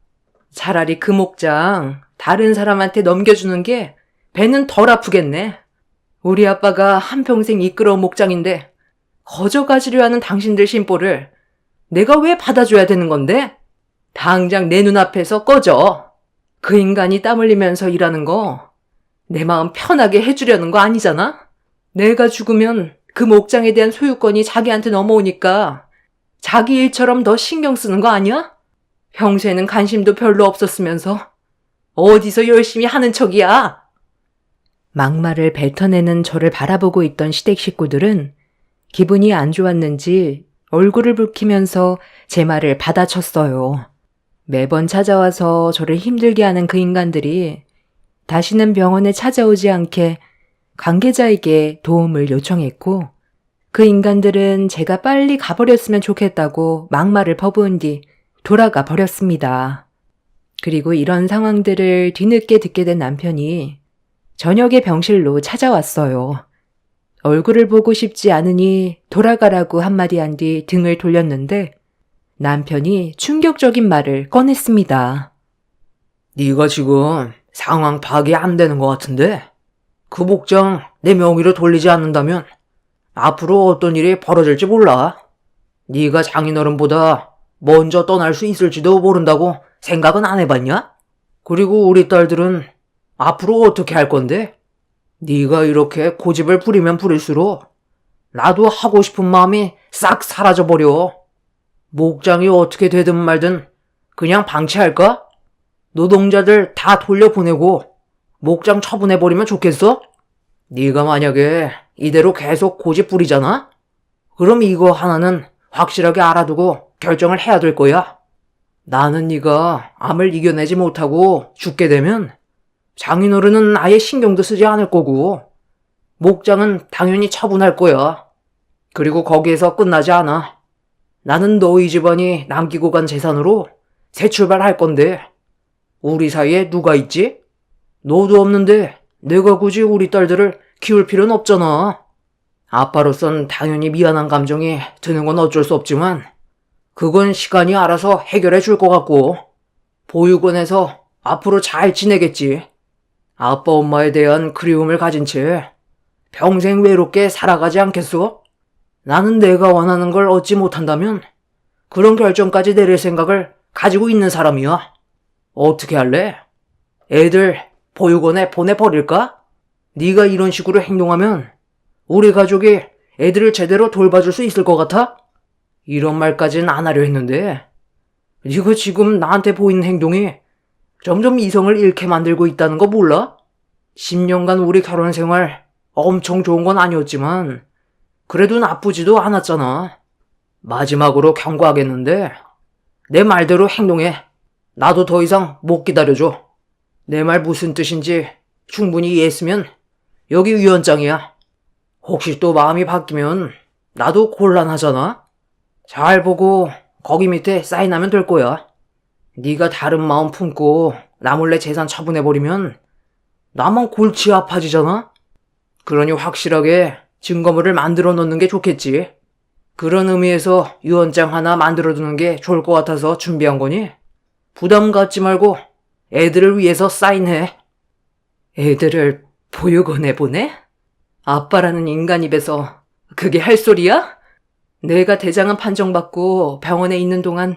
Speaker 1: 차라리 그 목장 다른 사람한테 넘겨주는 게 배는 덜 아프겠네. 우리 아빠가 한평생 이끌어온 목장인데 거저 가지려 하는 당신들 심보를 내가 왜 받아줘야 되는 건데? 당장 내 눈앞에서 꺼져. 그 인간이 땀 흘리면서 일하는 거 내 마음 편하게 해주려는 거 아니잖아? 내가 죽으면 그 목장에 대한 소유권이 자기한테 넘어오니까 자기 일처럼 더 신경 쓰는 거 아니야? 평소에는 관심도 별로 없었으면서 어디서 열심히 하는 척이야? 막말을 뱉어내는 저를 바라보고 있던 시댁 식구들은 기분이 안 좋았는지 얼굴을 붉히면서 제 말을 받아쳤어요. 매번 찾아와서 저를 힘들게 하는 그 인간들이 다시는 병원에 찾아오지 않게 관계자에게 도움을 요청했고 그 인간들은 제가 빨리 가버렸으면 좋겠다고 막말을 퍼부은 뒤 돌아가 버렸습니다. 그리고 이런 상황들을 뒤늦게 듣게 된 남편이 저녁에 병실로 찾아왔어요. 얼굴을 보고 싶지 않으니 돌아가라고 한마디 한 뒤 등을 돌렸는데 남편이 충격적인 말을 꺼냈습니다.
Speaker 2: 네가 지금 상황 파악이 안 되는 것 같은데? 그 목장 내 명의로 돌리지 않는다면 앞으로 어떤 일이 벌어질지 몰라. 네가 장인어른보다 먼저 떠날 수 있을지도 모른다고 생각은 안 해봤냐? 그리고 우리 딸들은 앞으로 어떻게 할 건데? 네가 이렇게 고집을 부리면 부릴수록 나도 하고 싶은 마음이 싹 사라져버려. 목장이 어떻게 되든 말든 그냥 방치할까? 노동자들 다 돌려보내고 목장 처분해버리면 좋겠어? 네가 만약에 이대로 계속 고집 부리잖아? 그럼 이거 하나는 확실하게 알아두고 결정을 해야 될 거야. 나는 네가 암을 이겨내지 못하고 죽게 되면 장인어른은 아예 신경도 쓰지 않을 거고 목장은 당연히 처분할 거야. 그리고 거기에서 끝나지 않아. 나는 너희 집안이 남기고 간 재산으로 새 출발할 건데 우리 사이에 누가 있지? 너도 없는데 내가 굳이 우리 딸들을 키울 필요는 없잖아. 아빠로선 당연히 미안한 감정이 드는 건 어쩔 수 없지만 그건 시간이 알아서 해결해 줄 것 같고 보육원에서 앞으로 잘 지내겠지. 아빠 엄마에 대한 그리움을 가진 채 평생 외롭게 살아가지 않겠어? 나는 내가 원하는 걸 얻지 못한다면 그런 결정까지 내릴 생각을 가지고 있는 사람이야. 어떻게 할래? 애들 보육원에 보내버릴까? 네가 이런 식으로 행동하면 우리 가족이 애들을 제대로 돌봐줄 수 있을 것 같아? 이런 말까지는 안 하려 했는데 네가 지금 나한테 보이는 행동이 점점 이성을 잃게 만들고 있다는 거 몰라? 10년간 우리 결혼 생활 엄청 좋은 건 아니었지만 그래도 나쁘지도 않았잖아. 마지막으로 경고하겠는데 내 말대로 행동해. 나도 더 이상 못 기다려줘. 내 말 무슨 뜻인지 충분히 이해했으면 여기 위원장이야. 혹시 또 마음이 바뀌면 나도 곤란하잖아. 잘 보고 거기 밑에 사인하면 될 거야. 네가 다른 마음 품고 나 몰래 재산 처분해버리면 나만 골치 아파지잖아. 그러니 확실하게 증거물을 만들어 놓는 게 좋겠지. 그런 의미에서 유언장 하나 만들어 두는 게 좋을 것 같아서 준비한 거니 부담 갖지 말고 애들을 위해서 사인해. 애들을 보육원에 보내? 아빠라는 인간 입에서 그게 할 소리야? 내가 대장암 판정받고 병원에 있는 동안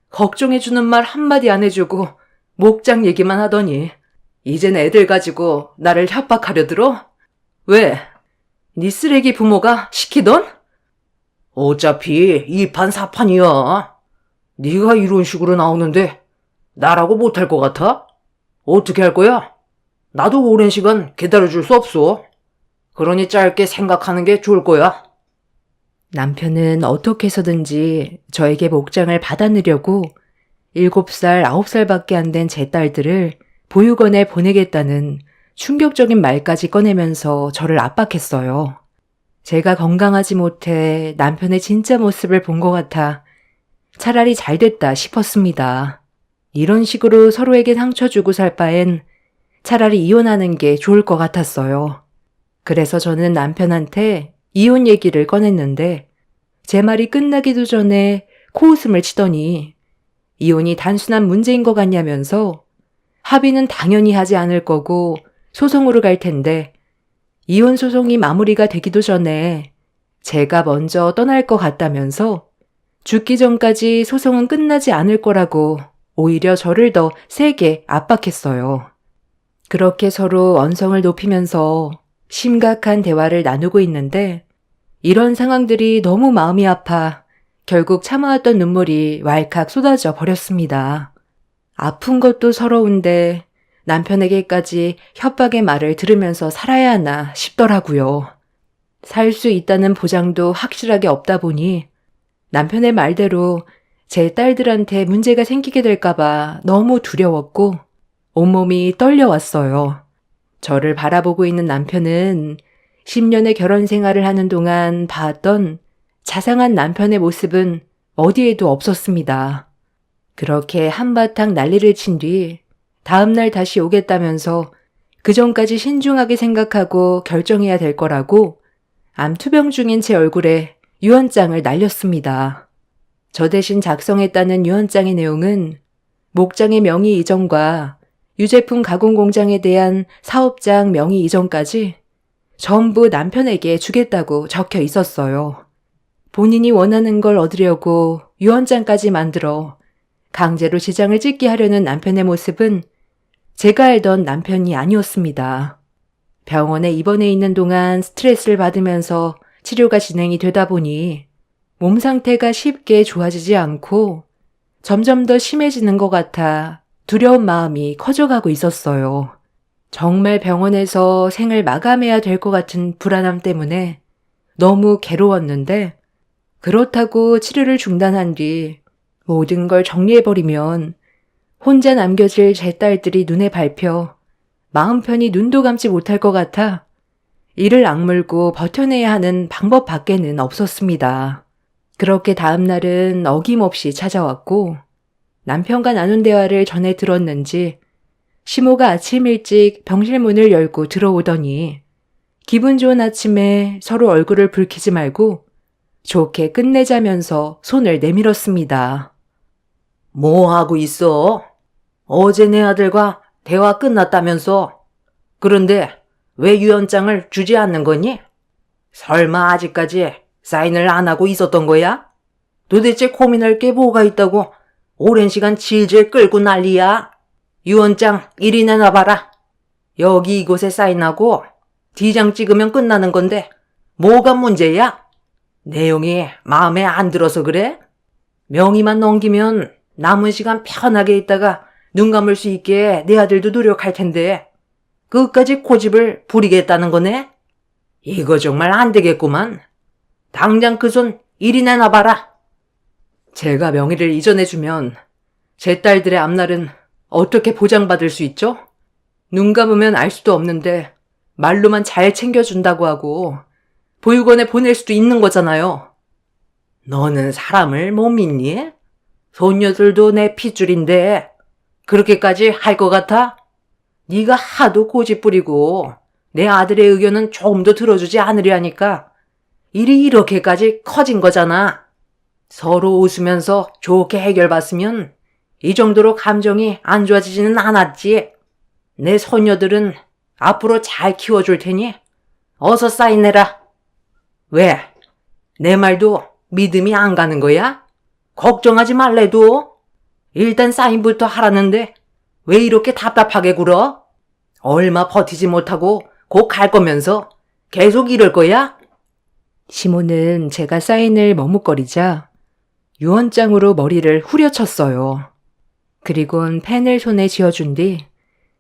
Speaker 2: 걱정해주는 말 한마디 안 해주고 목장 얘기만 하더니 이젠 애들 가지고 나를 협박하려 들어? 왜? 네 쓰레기 부모가 시키던? 어차피 이판사판이야. 네가 이런 식으로 나오는데 나라고 못할 것 같아? 어떻게 할 거야? 나도 오랜 시간 기다려줄 수 없어. 그러니 짧게 생각하는 게 좋을 거야.
Speaker 1: 남편은 어떻게 해서든지 저에게 목장을 받아내려고 7살, 9살밖에 안 된 제 딸들을 보육원에 보내겠다는 충격적인 말까지 꺼내면서 저를 압박했어요. 제가 건강하지 못해 남편의 진짜 모습을 본 것 같아 차라리 잘 됐다 싶었습니다. 이런 식으로 서로에게 상처 주고 살 바엔 차라리 이혼하는 게 좋을 것 같았어요. 그래서 저는 남편한테 이혼 얘기를 꺼냈는데 제 말이 끝나기도 전에 코웃음을 치더니 이혼이 단순한 문제인 것 같냐면서 합의는 당연히 하지 않을 거고 소송으로 갈 텐데 이혼 소송이 마무리가 되기도 전에 제가 먼저 떠날 것 같다면서 죽기 전까지 소송은 끝나지 않을 거라고 오히려 저를 더 세게 압박했어요. 그렇게 서로 언성을 높이면서 심각한 대화를 나누고 있는데 이런 상황들이 너무 마음이 아파 결국 참아왔던 눈물이 왈칵 쏟아져 버렸습니다. 아픈 것도 서러운데 남편에게까지 협박의 말을 들으면서 살아야 하나 싶더라고요. 살 수 있다는 보장도 확실하게 없다 보니 남편의 말대로 제 딸들한테 문제가 생기게 될까봐 너무 두려웠고 온몸이 떨려왔어요. 저를 바라보고 있는 남편은 10년의 결혼 생활을 하는 동안 봤던 자상한 남편의 모습은 어디에도 없었습니다. 그렇게 한바탕 난리를 친 뒤 다음날 다시 오겠다면서 그전까지 신중하게 생각하고 결정해야 될 거라고 암 투병 중인 제 얼굴에 유언장을 날렸습니다. 저 대신 작성했다는 유언장의 내용은 목장의 명의 이전과 유제품 가공 공장에 대한 사업장 명의 이전까지 전부 남편에게 주겠다고 적혀 있었어요. 본인이 원하는 걸 얻으려고 유언장까지 만들어 강제로 지장을 찍게 하려는 남편의 모습은 제가 알던 남편이 아니었습니다. 병원에 입원해 있는 동안 스트레스를 받으면서 치료가 진행이 되다 보니 몸 상태가 쉽게 좋아지지 않고 점점 더 심해지는 것 같아 두려운 마음이 커져가고 있었어요. 정말 병원에서 생을 마감해야 될 것 같은 불안함 때문에 너무 괴로웠는데 그렇다고 치료를 중단한 뒤 모든 걸 정리해버리면 혼자 남겨질 제 딸들이 눈에 밟혀 마음 편히 눈도 감지 못할 것 같아 이를 악물고 버텨내야 하는 방법 밖에는 없었습니다. 그렇게 다음 날은 어김없이 찾아왔고 남편과 나눈 대화를 전해 들었는지 시모가 아침 일찍 병실 문을 열고 들어오더니 기분 좋은 아침에 서로 얼굴을 붉히지 말고 좋게 끝내자면서 손을 내밀었습니다.
Speaker 2: 뭐 하고 있어? 어제 내 아들과 대화 끝났다면서? 그런데 왜 유언장을 주지 않는 거니? 설마 아직까지 사인을 안 하고 있었던 거야? 도대체 고민할 게 뭐가 있다고 오랜 시간 질질 끌고 난리야? 유언장 이리 내놔봐라. 여기 이곳에 사인하고 D장 찍으면 끝나는 건데 뭐가 문제야? 내용이 마음에 안 들어서 그래? 명의만 넘기면 남은 시간 편하게 있다가 눈 감을 수 있게 내 아들도 노력할 텐데 끝까지 고집을 부리겠다는 거네? 이거 정말 안 되겠구만. 당장 그 손 이리 내놔봐라. 제가 명의를 이전해주면 제 딸들의 앞날은 어떻게 보장받을 수 있죠? 눈 감으면 알 수도 없는데 말로만 잘 챙겨준다고 하고 보육원에 보낼 수도 있는 거잖아요. 너는 사람을 못 믿니? 손녀들도 내 핏줄인데 그렇게까지 할 것 같아? 네가 하도 고집 부리고 내 아들의 의견은 조금도 들어주지 않으려니까 일이 이렇게까지 커진 거잖아. 서로 웃으면서 좋게 해결봤으면 이 정도로 감정이 안 좋아지지는 않았지. 내 손녀들은 앞으로 잘 키워줄 테니 어서 사인해라. 왜? 내 말도 믿음이 안 가는 거야? 걱정하지 말래도. 일단 사인부터 하라는데 왜 이렇게 답답하게 굴어? 얼마 버티지 못하고 곧 갈 거면서 계속 이럴 거야?
Speaker 1: 시모는 제가 사인을 머뭇거리자 유언장으로 머리를 후려쳤어요. 그리곤 펜을 손에 쥐어준 뒤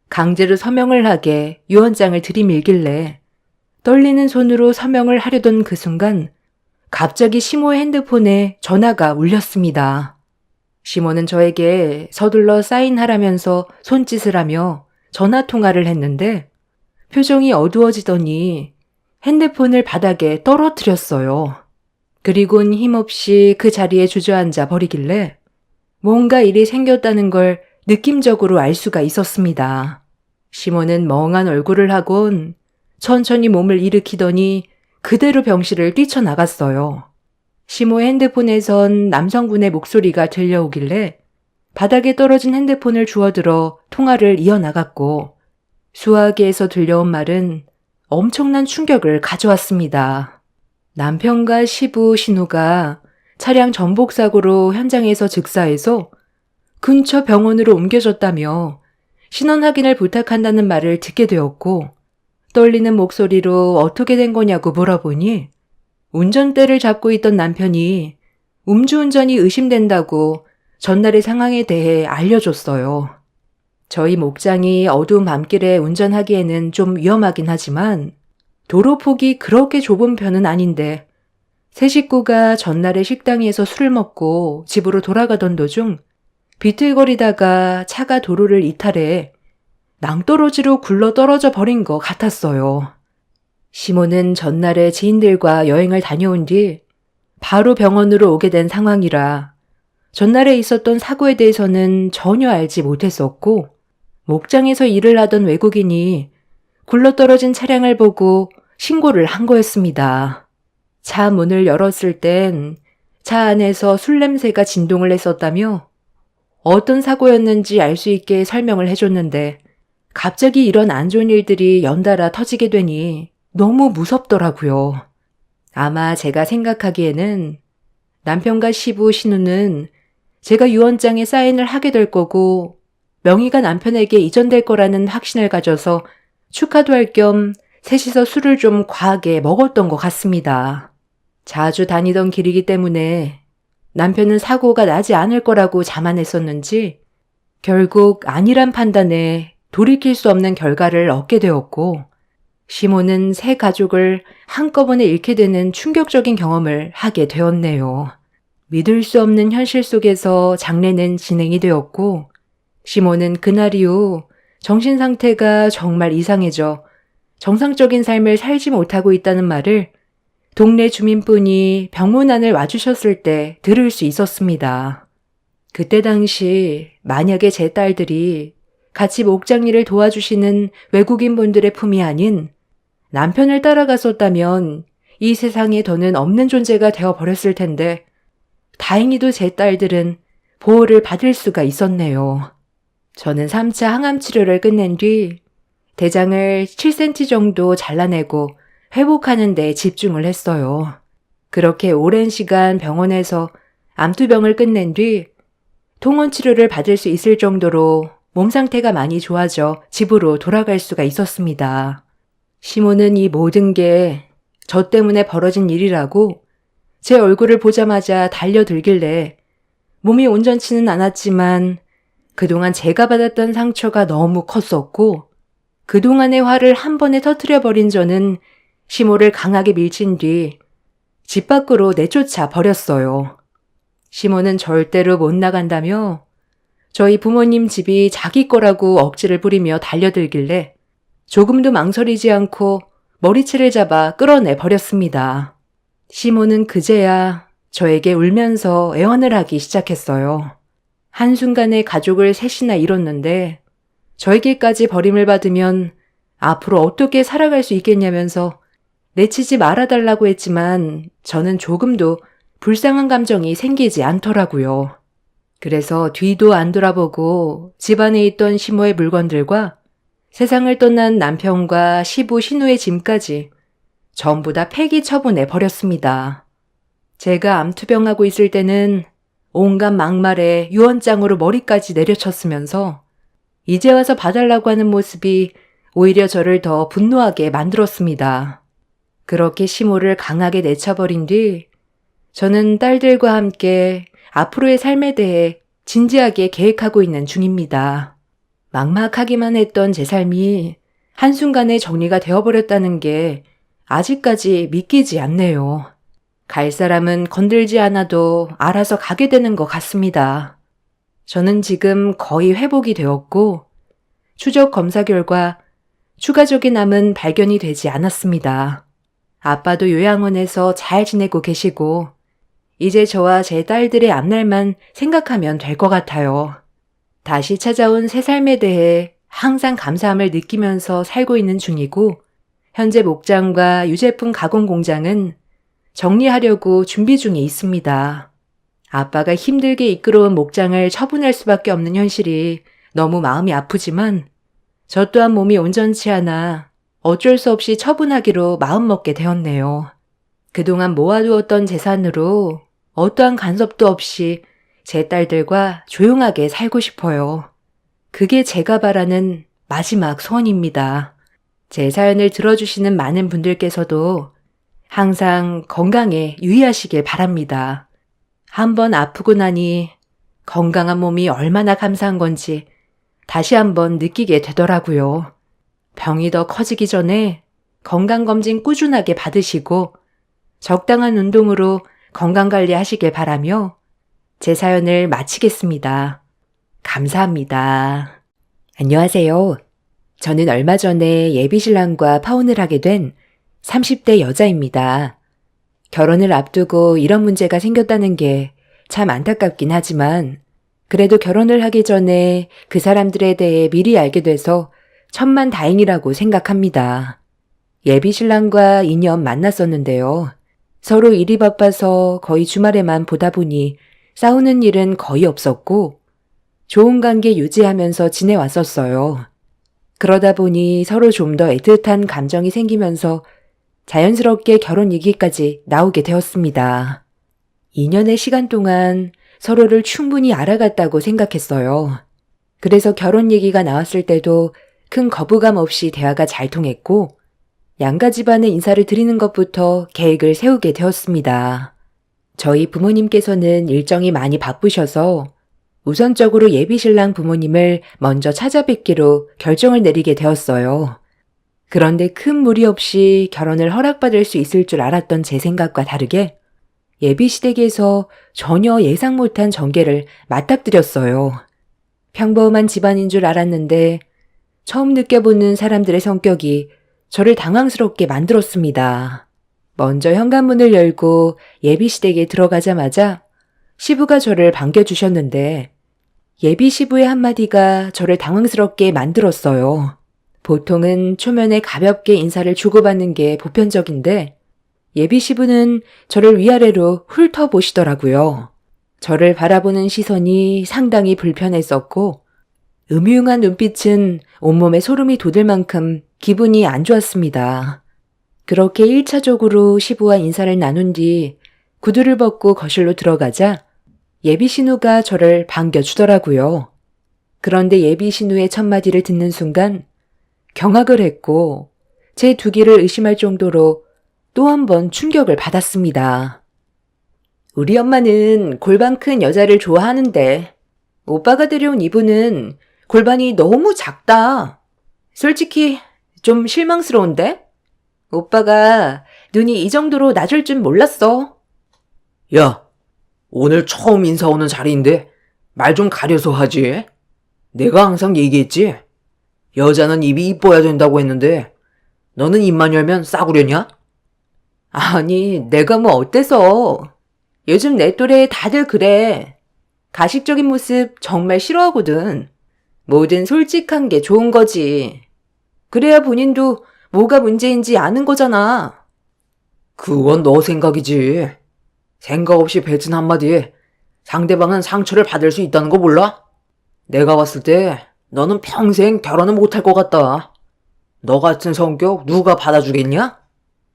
Speaker 1: 강제로 서명을 하게 유언장을 들이밀길래 떨리는 손으로 서명을 하려던 그 순간 갑자기 시모의 핸드폰에 전화가 울렸습니다. 시모는 저에게 서둘러 사인하라면서 손짓을 하며 전화 통화를 했는데 표정이 어두워지더니 핸드폰을 바닥에 떨어뜨렸어요. 그리곤 힘없이 그 자리에 주저앉아 버리길래 뭔가 일이 생겼다는 걸 느낌적으로 알 수가 있었습니다. 시모는 멍한 얼굴을 하곤 천천히 몸을 일으키더니 그대로 병실을 뛰쳐나갔어요. 시모의 핸드폰에선 남성분의 목소리가 들려오길래 바닥에 떨어진 핸드폰을 주워들어 통화를 이어나갔고 수화기에서 들려온 말은 엄청난 충격을 가져왔습니다. 남편과 시부 신우가 차량 전복 사고로 현장에서 즉사해서 근처 병원으로 옮겨졌다며 신원 확인을 부탁한다는 말을 듣게 되었고 떨리는 목소리로 어떻게 된 거냐고 물어보니 운전대를 잡고 있던 남편이 음주운전이 의심된다고 전날의 상황에 대해 알려줬어요. 저희 목장이 어두운 밤길에 운전하기에는 좀 위험하긴 하지만 도로폭이 그렇게 좁은 편은 아닌데 세 식구가 전날에 식당에서 술을 먹고 집으로 돌아가던 도중 비틀거리다가 차가 도로를 이탈해 낭떠러지로 굴러 떨어져 버린 것 같았어요. 시모는 전날에 지인들과 여행을 다녀온 뒤 바로 병원으로 오게 된 상황이라 전날에 있었던 사고에 대해서는 전혀 알지 못했었고 목장에서 일을 하던 외국인이 굴러떨어진 차량을 보고 신고를 한 거였습니다. 차 문을 열었을 땐 차 안에서 술 냄새가 진동을 했었다며 어떤 사고였는지 알 수 있게 설명을 해줬는데 갑자기 이런 안 좋은 일들이 연달아 터지게 되니 너무 무섭더라고요. 아마 제가 생각하기에는 남편과 시부, 신우는 제가 유언장에 사인을 하게 될 거고 명의가 남편에게 이전될 거라는 확신을 가져서 축하도 할 겸 셋이서 술을 좀 과하게 먹었던 것 같습니다. 자주 다니던 길이기 때문에 남편은 사고가 나지 않을 거라고 자만했었는지 결국 아니란 판단에 돌이킬 수 없는 결과를 얻게 되었고 시모는 새 가족을 한꺼번에 잃게 되는 충격적인 경험을 하게 되었네요. 믿을 수 없는 현실 속에서 장례는 진행이 되었고 시모는 그날 이후 정신 상태가 정말 이상해져 정상적인 삶을 살지 못하고 있다는 말을 동네 주민분이 병문안을 와주셨을 때 들을 수 있었습니다. 그때 당시 만약에 제 딸들이 같이 목장일을 도와주시는 외국인 분들의 품이 아닌 남편을 따라갔었다면 이 세상에 더는 없는 존재가 되어버렸을 텐데 다행히도 제 딸들은 보호를 받을 수가 있었네요. 저는 3차 항암 치료를 끝낸 뒤 대장을 7cm 정도 잘라내고 회복하는 데 집중을 했어요. 그렇게 오랜 시간 병원에서 암투병을 끝낸 뒤 통원 치료를 받을 수 있을 정도로 몸 상태가 많이 좋아져 집으로 돌아갈 수가 있었습니다. 시모는 이 모든 게 저 때문에 벌어진 일이라고 제 얼굴을 보자마자 달려들길래 몸이 온전치는 않았지만 그동안 제가 받았던 상처가 너무 컸었고 그동안의 화를 한 번에 터뜨려버린 저는 시모를 강하게 밀친 뒤 집 밖으로 내쫓아 버렸어요. 시모는 절대로 못 나간다며 저희 부모님 집이 자기 거라고 억지를 부리며 달려들길래 조금도 망설이지 않고 머리채를 잡아 끌어내 버렸습니다. 시모는 그제야 저에게 울면서 애원을 하기 시작했어요. 한순간에 가족을 셋이나 잃었는데 저에게까지 버림을 받으면 앞으로 어떻게 살아갈 수 있겠냐면서 내치지 말아달라고 했지만 저는 조금도 불쌍한 감정이 생기지 않더라고요. 그래서 뒤도 안 돌아보고 집안에 있던 시모의 물건들과 세상을 떠난 남편과 시부 신우의 짐까지 전부 다 폐기 처분해 버렸습니다. 제가 암투병하고 있을 때는 온갖 막말에 유언장으로 머리까지 내려쳤으면서 이제 와서 봐달라고 하는 모습이 오히려 저를 더 분노하게 만들었습니다. 그렇게 시모를 강하게 내쳐버린 뒤 저는 딸들과 함께 앞으로의 삶에 대해 진지하게 계획하고 있는 중입니다. 막막하기만 했던 제 삶이 한순간에 정리가 되어버렸다는 게 아직까지 믿기지 않네요. 갈 사람은 건들지 않아도 알아서 가게 되는 것 같습니다. 저는 지금 거의 회복이 되었고 추적 검사 결과 추가적인 암은 발견이 되지 않았습니다. 아빠도 요양원에서 잘 지내고 계시고 이제 저와 제 딸들의 앞날만 생각하면 될 것 같아요. 다시 찾아온 새 삶에 대해 항상 감사함을 느끼면서 살고 있는 중이고 현재 목장과 유제품 가공 공장은 정리하려고 준비 중에 있습니다. 아빠가 힘들게 이끌어온 목장을 처분할 수밖에 없는 현실이 너무 마음이 아프지만 저 또한 몸이 온전치 않아 어쩔 수 없이 처분하기로 마음먹게 되었네요. 그동안 모아두었던 재산으로 어떠한 간섭도 없이 제 딸들과 조용하게 살고 싶어요. 그게 제가 바라는 마지막 소원입니다. 제 사연을 들어주시는 많은 분들께서도 항상 건강에 유의하시길 바랍니다. 한번 아프고 나니 건강한 몸이 얼마나 감사한 건지 다시 한번 느끼게 되더라고요. 병이 더 커지기 전에 건강검진 꾸준하게 받으시고 적당한 운동으로 건강관리 하시길 바라며 제 사연을 마치겠습니다. 감사합니다. 안녕하세요. 저는 얼마 전에 예비신랑과 파혼을 하게 된 30대 여자입니다. 결혼을 앞두고 이런 문제가 생겼다는 게 참 안타깝긴 하지만 그래도 결혼을 하기 전에 그 사람들에 대해 미리 알게 돼서 천만다행이라고 생각합니다. 예비신랑과 2년 만났었는데요. 서로 일이 바빠서 거의 주말에만 보다 보니 싸우는 일은 거의 없었고 좋은 관계 유지하면서 지내왔었어요. 그러다 보니 서로 좀 더 애틋한 감정이 생기면서 자연스럽게 결혼 얘기까지 나오게 되었습니다. 2년의 시간 동안 서로를 충분히 알아갔다고 생각했어요. 그래서 결혼 얘기가 나왔을 때도 큰 거부감 없이 대화가 잘 통했고 양가 집안에 인사를 드리는 것부터 계획을 세우게 되었습니다. 저희 부모님께서는 일정이 많이 바쁘셔서 우선적으로 예비신랑 부모님을 먼저 찾아뵙기로 결정을 내리게 되었어요. 그런데 큰 무리 없이 결혼을 허락받을 수 있을 줄 알았던 제 생각과 다르게 예비시댁에서 전혀 예상 못한 전개를 맞닥뜨렸어요. 평범한 집안인 줄 알았는데 처음 느껴보는 사람들의 성격이 저를 당황스럽게 만들었습니다. 먼저 현관문을 열고 예비시댁에 들어가자마자 시부가 저를 반겨주셨는데 예비 시부의 한마디가 저를 당황스럽게 만들었어요. 보통은 초면에 가볍게 인사를 주고받는 게 보편적인데 예비 시부는 저를 위아래로 훑어보시더라고요. 저를 바라보는 시선이 상당히 불편했었고 음흉한 눈빛은 온몸에 소름이 돋을 만큼 기분이 안 좋았습니다. 그렇게 1차적으로 시부와 인사를 나눈 뒤 구두를 벗고 거실로 들어가자 예비 신우가 저를 반겨주더라고요. 그런데 예비 신우의 첫마디를 듣는 순간 경악을 했고 제 두기를 의심할 정도로 또 한 번 충격을 받았습니다. 우리 엄마는 골반 큰 여자를 좋아하는데 오빠가 데려온 이분은 골반이 너무 작다. 솔직히 좀 실망스러운데? 오빠가 눈이 이 정도로 낮을 줄 몰랐어.
Speaker 2: 야, 오늘 처음 인사 오는 자리인데 말 좀 가려서 하지. 내가 항상 얘기했지. 여자는 입이 이뻐야 된다고 했는데 너는 입만 열면 싸구려냐?
Speaker 1: 아니, 내가 뭐 어때서. 요즘 내 또래 다들 그래. 가식적인 모습 정말 싫어하거든. 뭐든 솔직한 게 좋은 거지. 그래야 본인도 뭐가 문제인지 아는 거잖아.
Speaker 2: 그건 너 생각이지. 생각 없이 뱉은 한마디에 상대방은 상처를 받을 수 있다는 거 몰라? 내가 봤을 때 너는 평생 결혼은 못할 것 같다. 너 같은 성격 누가 받아주겠냐?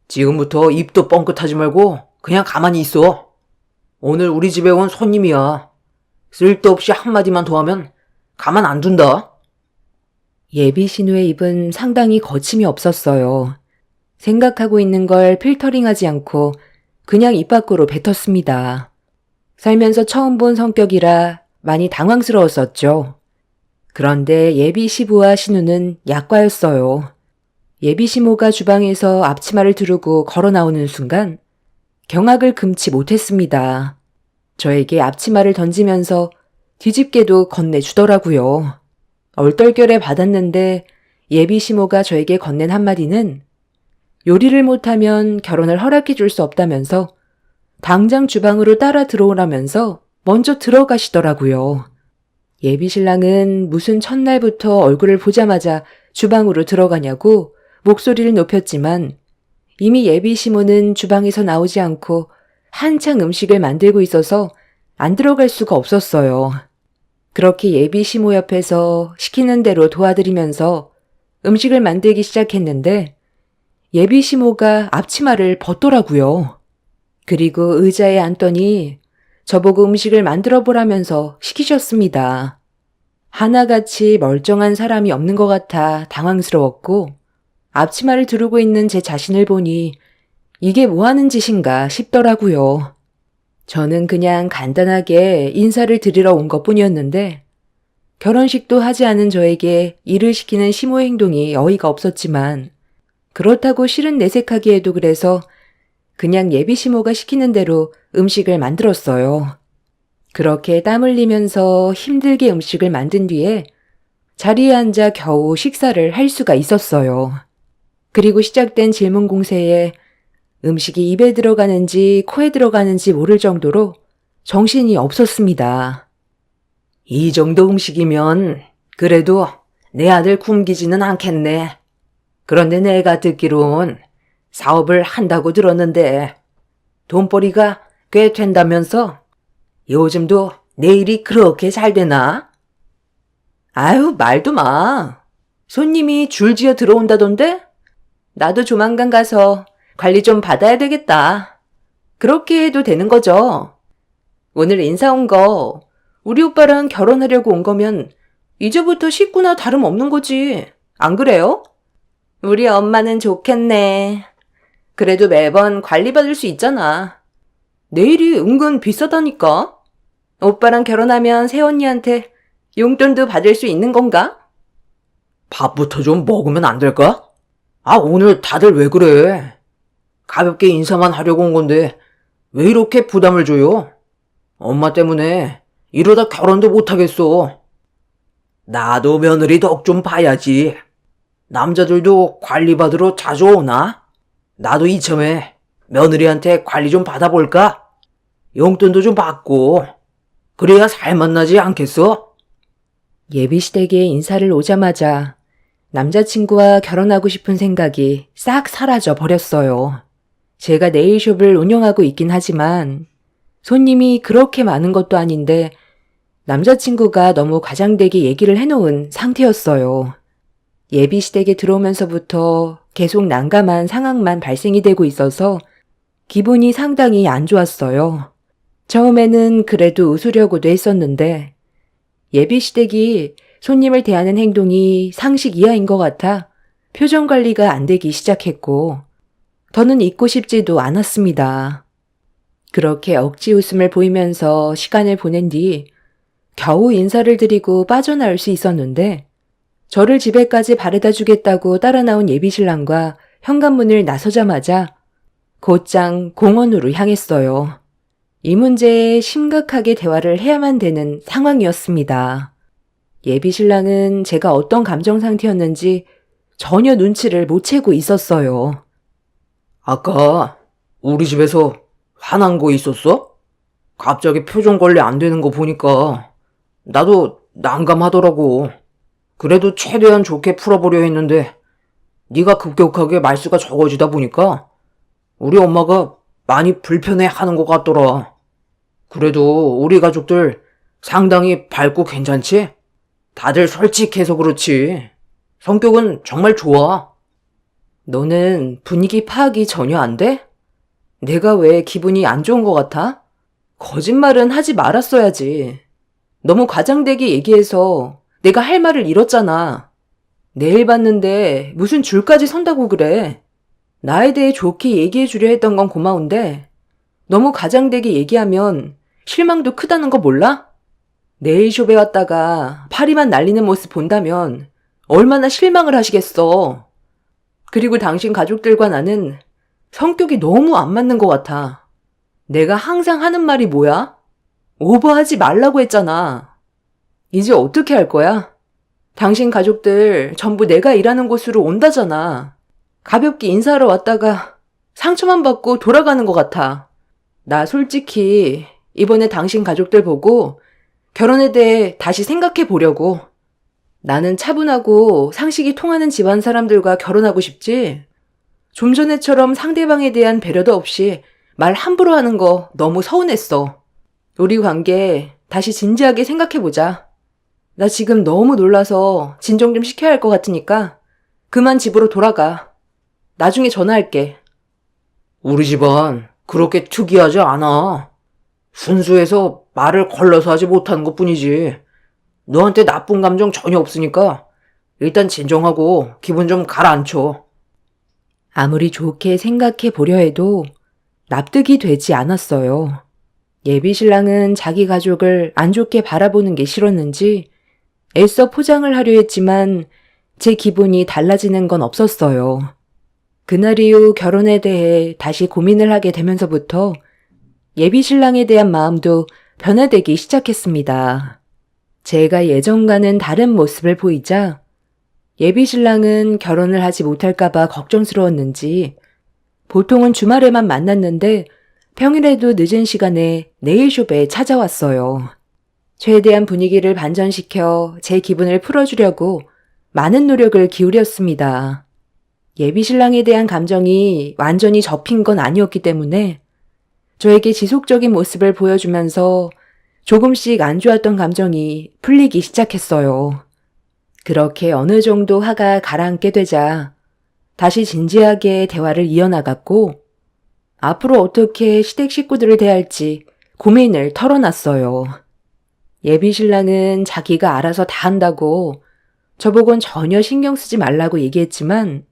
Speaker 2: 지금부터 입도 뻥끗하지 말고 그냥 가만히 있어. 오늘 우리 집에 온 손님이야. 쓸데없이 한마디만 더 하면 가만 안 둔다.
Speaker 1: 예비 신우의 입은 상당히 거침이 없었어요. 생각하고 있는 걸 필터링하지 않고 그냥 입 밖으로 뱉었습니다. 살면서 처음 본 성격이라 많이 당황스러웠었죠. 그런데 예비 시부와 신우는 약과였어요. 예비 시모가 주방에서 앞치마를 두르고 걸어 나오는 순간 경악을 금치 못했습니다. 저에게 앞치마를 던지면서 뒤집게도 건네주더라고요. 얼떨결에 받았는데 예비 시모가 저에게 건넨 한마디는 요리를 못하면 결혼을 허락해 줄 수 없다면서 당장 주방으로 따라 들어오라면서 먼저 들어가시더라고요. 예비 신랑은 무슨 첫날부터 얼굴을 보자마자 주방으로 들어가냐고 목소리를 높였지만 이미 예비 시모는 주방에서 나오지 않고 한창 음식을 만들고 있어서 안 들어갈 수가 없었어요. 그렇게 예비 시모 옆에서 시키는 대로 도와드리면서 음식을 만들기 시작했는데 예비 시모가 앞치마를 벗더라고요. 그리고 의자에 앉더니 저보고 음식을 만들어 보라면서 시키셨습니다. 하나같이 멀쩡한 사람이 없는 것 같아 당황스러웠고 앞치마를 두르고 있는 제 자신을 보니 이게 뭐 하는 짓인가 싶더라고요. 저는 그냥 간단하게 인사를 드리러 온 것뿐이었는데 결혼식도 하지 않은 저에게 일을 시키는 시모의 행동이 어이가 없었지만 그렇다고 실은 내색하기에도 그래서 그냥 예비 시모가 시키는 대로 음식을 만들었어요. 그렇게 땀 흘리면서 힘들게 음식을 만든 뒤에 자리에 앉아 겨우 식사를 할 수가 있었어요. 그리고 시작된 질문 공세에 음식이 입에 들어가는지 코에 들어가는지 모를 정도로 정신이 없었습니다.
Speaker 2: 이 정도 음식이면 그래도 내 아들 굶기지는 않겠네. 그런데 내가 듣기론 사업을 한다고 들었는데 돈벌이가 꽤 된다면서 요즘도 내 일이 그렇게 잘 되나?
Speaker 1: 아유, 말도 마. 손님이 줄지어 들어온다던데? 나도 조만간 가서 관리 좀 받아야 되겠다. 그렇게 해도 되는 거죠? 오늘 인사 온 거 우리 오빠랑 결혼하려고 온 거면 이제부터 식구나 다름없는 거지. 안 그래요? 우리 엄마는 좋겠네. 그래도 매번 관리받을 수 있잖아. 내일이 은근 비싸다니까. 오빠랑 결혼하면 새언니한테 용돈도 받을 수 있는 건가?
Speaker 2: 밥부터 좀 먹으면 안 될까? 아, 오늘 다들 왜 그래? 가볍게 인사만 하려고 온 건데 왜 이렇게 부담을 줘요? 엄마 때문에 이러다 결혼도 못하겠어. 나도 며느리 덕 좀 봐야지. 남자들도 관리받으러 자주 오나? 나도 이참에 며느리한테 관리 좀 받아볼까? 용돈도 좀 받고 그래야 살맛나지 않겠어?
Speaker 1: 예비시댁에 인사를 오자마자 남자친구와 결혼하고 싶은 생각이 싹 사라져 버렸어요. 제가 네일숍을 운영하고 있긴 하지만 손님이 그렇게 많은 것도 아닌데 남자친구가 너무 과장되게 얘기를 해놓은 상태였어요. 예비시댁에 들어오면서부터 계속 난감한 상황만 발생이 되고 있어서 기분이 상당히 안 좋았어요. 처음에는 그래도 웃으려고도 했었는데 예비시댁이 손님을 대하는 행동이 상식 이하인 것 같아 표정 관리가 안 되기 시작했고 더는 있고 싶지도 않았습니다. 그렇게 억지 웃음을 보이면서 시간을 보낸 뒤 겨우 인사를 드리고 빠져나올 수 있었는데 저를 집에까지 바래다 주겠다고 따라 나온 예비신랑과 현관문을 나서자마자 곧장 공원으로 향했어요. 이 문제에 심각하게 대화를 해야만 되는 상황이었습니다. 예비신랑은 제가 어떤 감정 상태였는지 전혀 눈치를 못 채고 있었어요.
Speaker 2: 아까 우리 집에서 화난 거 있었어? 갑자기 표정 관리 안 되는 거 보니까 나도 난감하더라고. 그래도 최대한 좋게 풀어보려 했는데 네가 급격하게 말수가 적어지다 보니까 우리 엄마가 많이 불편해하는 것 같더라. 그래도 우리 가족들 상당히 밝고 괜찮지? 다들 솔직해서 그렇지. 성격은 정말 좋아.
Speaker 1: 너는 분위기 파악이 전혀 안 돼? 내가 왜 기분이 안 좋은 것 같아? 거짓말은 하지 말았어야지. 너무 과장되게 얘기해서 내가 할 말을 잃었잖아. 내일 봤는데 무슨 줄까지 선다고 그래. 나에 대해 좋게 얘기해 주려 했던 건 고마운데 너무 과장되게 얘기하면 실망도 크다는 거 몰라? 네일숍에 왔다가 파리만 날리는 모습 본다면 얼마나 실망을 하시겠어. 그리고 당신 가족들과 나는 성격이 너무 안 맞는 것 같아. 내가 항상 하는 말이 뭐야? 오버하지 말라고 했잖아. 이제 어떻게 할 거야? 당신 가족들 전부 내가 일하는 곳으로 온다잖아. 가볍게 인사하러 왔다가 상처만 받고 돌아가는 것 같아. 나 솔직히 이번에 당신 가족들 보고 결혼에 대해 다시 생각해 보려고. 나는 차분하고 상식이 통하는 집안 사람들과 결혼하고 싶지. 좀 전에처럼 상대방에 대한 배려도 없이 말 함부로 하는 거 너무 서운했어. 우리 관계 다시 진지하게 생각해보자. 나 지금 너무 놀라서 진정 좀 시켜야 할 것 같으니까 그만 집으로 돌아가. 나중에 전화할게.
Speaker 2: 우리 집안 그렇게 특이하지 않아. 순수해서 말을 걸러서 하지 못하는 것 뿐이지. 너한테 나쁜 감정 전혀 없으니까 일단 진정하고 기분 좀 가라앉혀.
Speaker 1: 아무리 좋게 생각해 보려 해도 납득이 되지 않았어요. 예비신랑은 자기 가족을 안 좋게 바라보는 게 싫었는지 애써 포장을 하려 했지만 제 기분이 달라지는 건 없었어요. 그날 이후 결혼에 대해 다시 고민을 하게 되면서부터 예비신랑에 대한 마음도 변화되기 시작했습니다. 제가 예전과는 다른 모습을 보이자 예비신랑은 결혼을 하지 못할까봐 걱정스러웠는지 보통은 주말에만 만났는데 평일에도 늦은 시간에 네일숍에 찾아왔어요. 최대한 분위기를 반전시켜 제 기분을 풀어주려고 많은 노력을 기울였습니다. 예비신랑에 대한 감정이 완전히 접힌 건 아니었기 때문에 저에게 지속적인 모습을 보여주면서 조금씩 안 좋았던 감정이 풀리기 시작했어요. 그렇게 어느 정도 화가 가라앉게 되자 다시 진지하게 대화를 이어나갔고 앞으로 어떻게 시댁 식구들을 대할지 고민을 털어놨어요. 예비 신랑은 자기가 알아서 다 한다고 저보곤 전혀 신경 쓰지 말라고 얘기했지만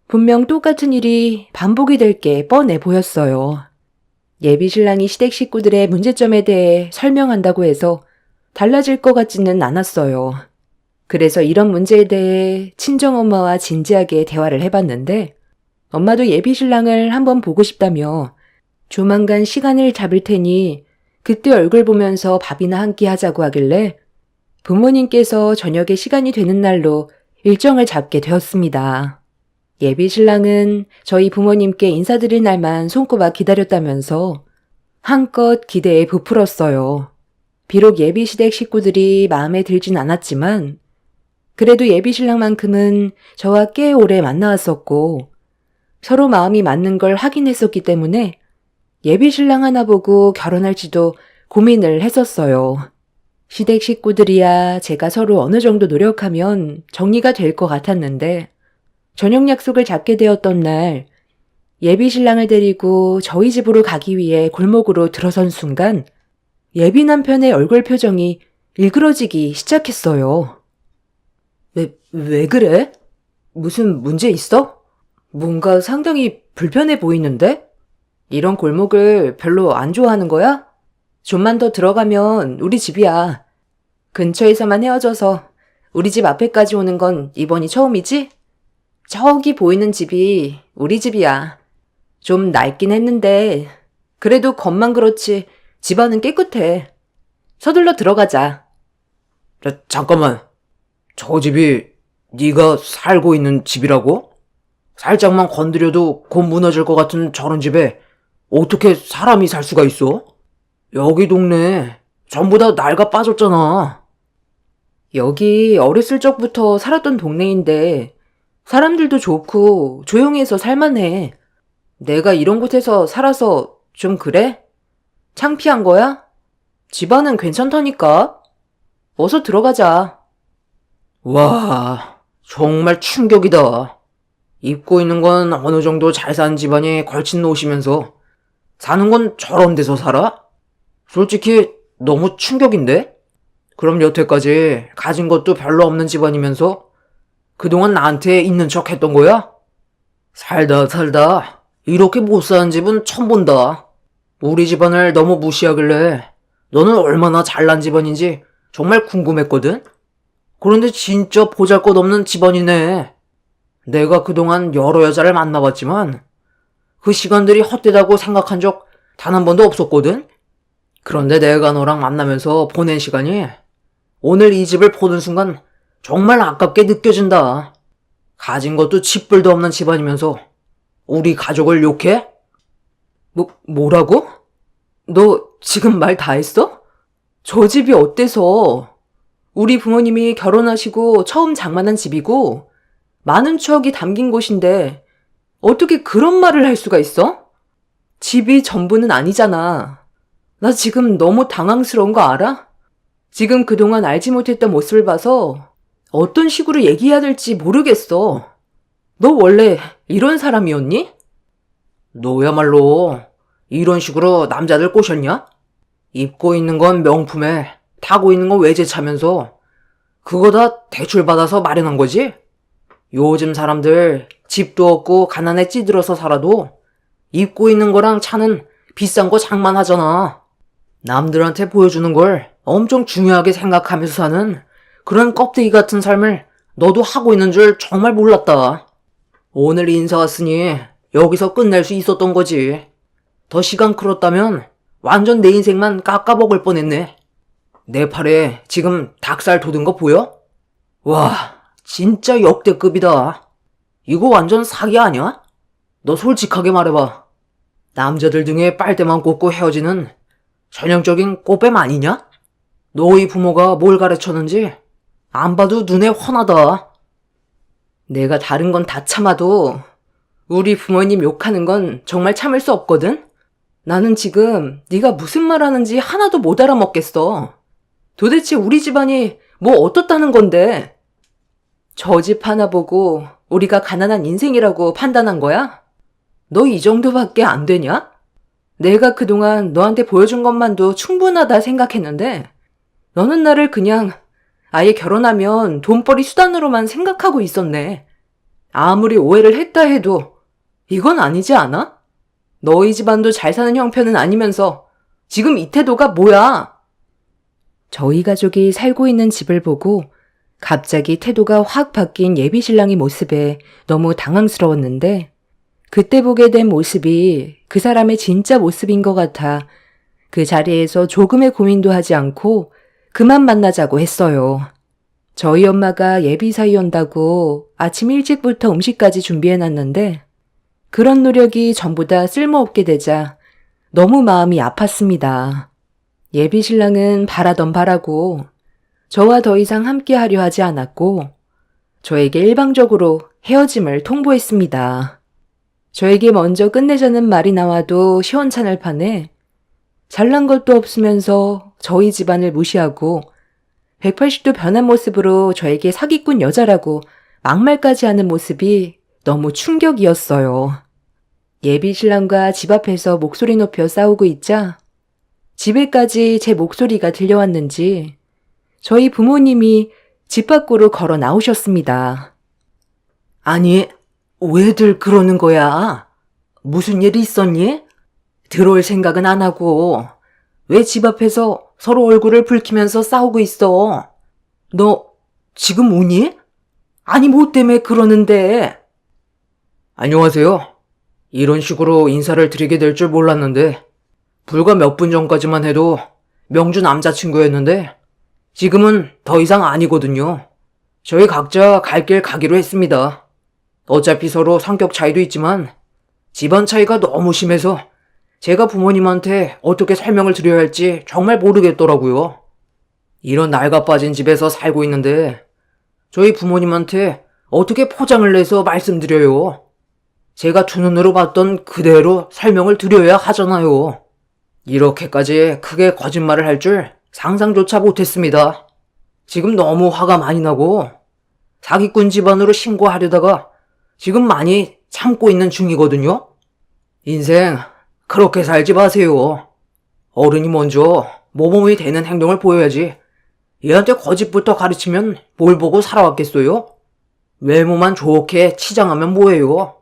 Speaker 1: 분명 똑같은 일이 반복이 될 게 뻔해 보였어요. 예비 신랑이 시댁 식구들의 문제점에 대해 설명한다고 해서 달라질 것 같지는 않았어요. 그래서 이런 문제에 대해 친정엄마와 진지하게 대화를 해봤는데 엄마도 예비 신랑을 한번 보고 싶다며 조만간 시간을 잡을 테니 그때 얼굴 보면서 밥이나 한 끼 하자고 하길래 부모님께서 저녁에 시간이 되는 날로 일정을 잡게 되었습니다. 예비 신랑은 저희 부모님께 인사드릴 날만 손꼽아 기다렸다면서 한껏 기대에 부풀었어요. 비록 예비 시댁 식구들이 마음에 들진 않았지만 그래도 예비 신랑만큼은 저와 꽤 오래 만나왔었고 서로 마음이 맞는 걸 확인했었기 때문에 예비 신랑 하나 보고 결혼할지도 고민을 했었어요. 시댁 식구들이야 제가 서로 어느 정도 노력하면 정리가 될 것 같았는데 저녁 약속을 잡게 되었던 날 예비 신랑을 데리고 저희 집으로 가기 위해 골목으로 들어선 순간 예비 남편의 얼굴 표정이 일그러지기 시작했어요. 왜 그래? 무슨 문제 있어? 뭔가 상당히 불편해 보이는데? 이런 골목을 별로 안 좋아하는 거야? 좀만 더 들어가면 우리 집이야. 근처에서만 헤어져서 우리 집 앞에까지 오는 건 이번이 처음이지? 저기 보이는 집이 우리 집이야. 좀 낡긴 했는데 그래도 겉만 그렇지 집안은 깨끗해. 서둘러 들어가자.
Speaker 2: 잠깐만. 저 집이 네가 살고 있는 집이라고? 살짝만 건드려도 곧 무너질 것 같은 저런 집에 어떻게 사람이 살 수가 있어? 여기 동네 전부 다 낡아 빠졌잖아.
Speaker 1: 여기 어렸을 적부터 살았던 동네인데 사람들도 좋고 조용해서 살만해. 내가 이런 곳에서 살아서 좀 그래? 창피한 거야? 집안은 괜찮다니까. 어서 들어가자.
Speaker 2: 와, 정말 충격이다. 입고 있는 건 어느 정도 잘 사는 집안에 걸친 옷이면서 사는 건 저런 데서 살아? 솔직히 너무 충격인데? 그럼 여태까지 가진 것도 별로 없는 집안이면서 그동안 나한테 있는 척 했던 거야? 살다 이렇게 못 사는 집은 처음 본다. 우리 집안을 너무 무시하길래 너는 얼마나 잘난 집안인지 정말 궁금했거든? 그런데 진짜 보잘것없는 집안이네. 내가 그동안 여러 여자를 만나봤지만 그 시간들이 헛되다고 생각한 적 단 한 번도 없었거든? 그런데 내가 너랑 만나면서 보낸 시간이 오늘 이 집을 보는 순간 정말 아깝게 느껴진다. 가진 것도 집불도 없는 집안이면서 우리 가족을 욕해?
Speaker 1: 뭐라고? 너 지금 말 다 했어? 저 집이 어때서? 우리 부모님이 결혼하시고 처음 장만한 집이고 많은 추억이 담긴 곳인데 어떻게 그런 말을 할 수가 있어? 집이 전부는 아니잖아. 나 지금 너무 당황스러운 거 알아? 지금 그동안 알지 못했던 모습을 봐서 어떤 식으로 얘기해야 될지 모르겠어. 너 원래 이런 사람이었니?
Speaker 2: 너야말로 이런 식으로 남자들 꼬셨냐? 입고 있는 건 명품에 타고 있는 건 외제차면서 그거 다 대출받아서 마련한 거지? 요즘 사람들 집도 없고 가난에 찌들어서 살아도 입고 있는 거랑 차는 비싼 거 장만하잖아. 남들한테 보여주는 걸 엄청 중요하게 생각하면서 사는 그런 껍데기 같은 삶을 너도 하고 있는 줄 정말 몰랐다. 오늘 인사 왔으니 여기서 끝낼 수 있었던 거지. 더 시간 끌었다면 완전 내 인생만 깎아먹을 뻔했네. 내 팔에 지금 닭살 돋은 거 보여? 와, 진짜 역대급이다. 이거 완전 사기 아니야? 너 솔직하게 말해봐. 남자들 등에 빨대만 꽂고 헤어지는 전형적인 꽃뱀 아니냐? 너희 부모가 뭘 가르쳤는지 안 봐도 눈에 훤하다.
Speaker 1: 내가 다른 건 다 참아도 우리 부모님 욕하는 건 정말 참을 수 없거든? 나는 지금 네가 무슨 말 하는지 하나도 못 알아먹겠어. 도대체 우리 집안이 뭐 어떻다는 건데? 저 집 하나 보고 우리가 가난한 인생이라고 판단한 거야? 너 이 정도밖에 안 되냐? 내가 그동안 너한테 보여준 것만도 충분하다 생각했는데 너는 나를 그냥 아예 결혼하면 돈벌이 수단으로만 생각하고 있었네. 아무리 오해를 했다 해도 이건 아니지 않아? 너희 집안도 잘 사는 형편은 아니면서 지금 이 태도가 뭐야? 저희 가족이 살고 있는 집을 보고 갑자기 태도가 확 바뀐 예비 신랑의 모습에 너무 당황스러웠는데 그때 보게 된 모습이 그 사람의 진짜 모습인 것 같아 그 자리에서 조금의 고민도 하지 않고 그만 만나자고 했어요. 저희 엄마가 예비 사위 온다고 아침 일찍부터 음식까지 준비해놨는데 그런 노력이 전부 다 쓸모없게 되자 너무 마음이 아팠습니다. 예비 신랑은 바라던 바라고 저와 더 이상 함께하려 하지 않았고 저에게 일방적으로 헤어짐을 통보했습니다. 저에게 먼저 끝내자는 말이 나와도 시원찮을 판에 잘난 것도 없으면서 저희 집안을 무시하고 180도 변한 모습으로 저에게 사기꾼 여자라고 막말까지 하는 모습이 너무 충격이었어요. 예비 신랑과 집 앞에서 목소리 높여 싸우고 있자 집에까지 제 목소리가 들려왔는지 저희 부모님이 집 밖으로 걸어 나오셨습니다.
Speaker 2: 아니, 왜들 그러는 거야? 무슨 일이 있었니? 들어올 생각은 안 하고 왜 집 앞에서 서로 얼굴을 붉히면서 싸우고 있어? 너 지금 우니? 아니, 뭐 때문에 그러는데? 안녕하세요. 이런 식으로 인사를 드리게 될 줄 몰랐는데 불과 몇 분 전까지만 해도 명주 남자친구였는데 지금은 더 이상 아니거든요. 저희 각자 갈 길 가기로 했습니다. 어차피 서로 성격 차이도 있지만 집안 차이가 너무 심해서 제가 부모님한테 어떻게 설명을 드려야 할지 정말 모르겠더라고요. 이런 낡아 빠진 집에서 살고 있는데 저희 부모님한테 어떻게 포장을 내서 말씀드려요. 제가 두 눈으로 봤던 그대로 설명을 드려야 하잖아요. 이렇게까지 크게 거짓말을 할 줄 상상조차 못했습니다. 지금 너무 화가 많이 나고 사기꾼 집안으로 신고하려다가 지금 많이 참고 있는 중이거든요. 인생 그렇게 살지 마세요. 어른이 먼저 모범이 되는 행동을 보여야지 얘한테 거짓부터 가르치면 뭘 보고 살아왔겠어요? 외모만 좋게 치장하면 뭐예요?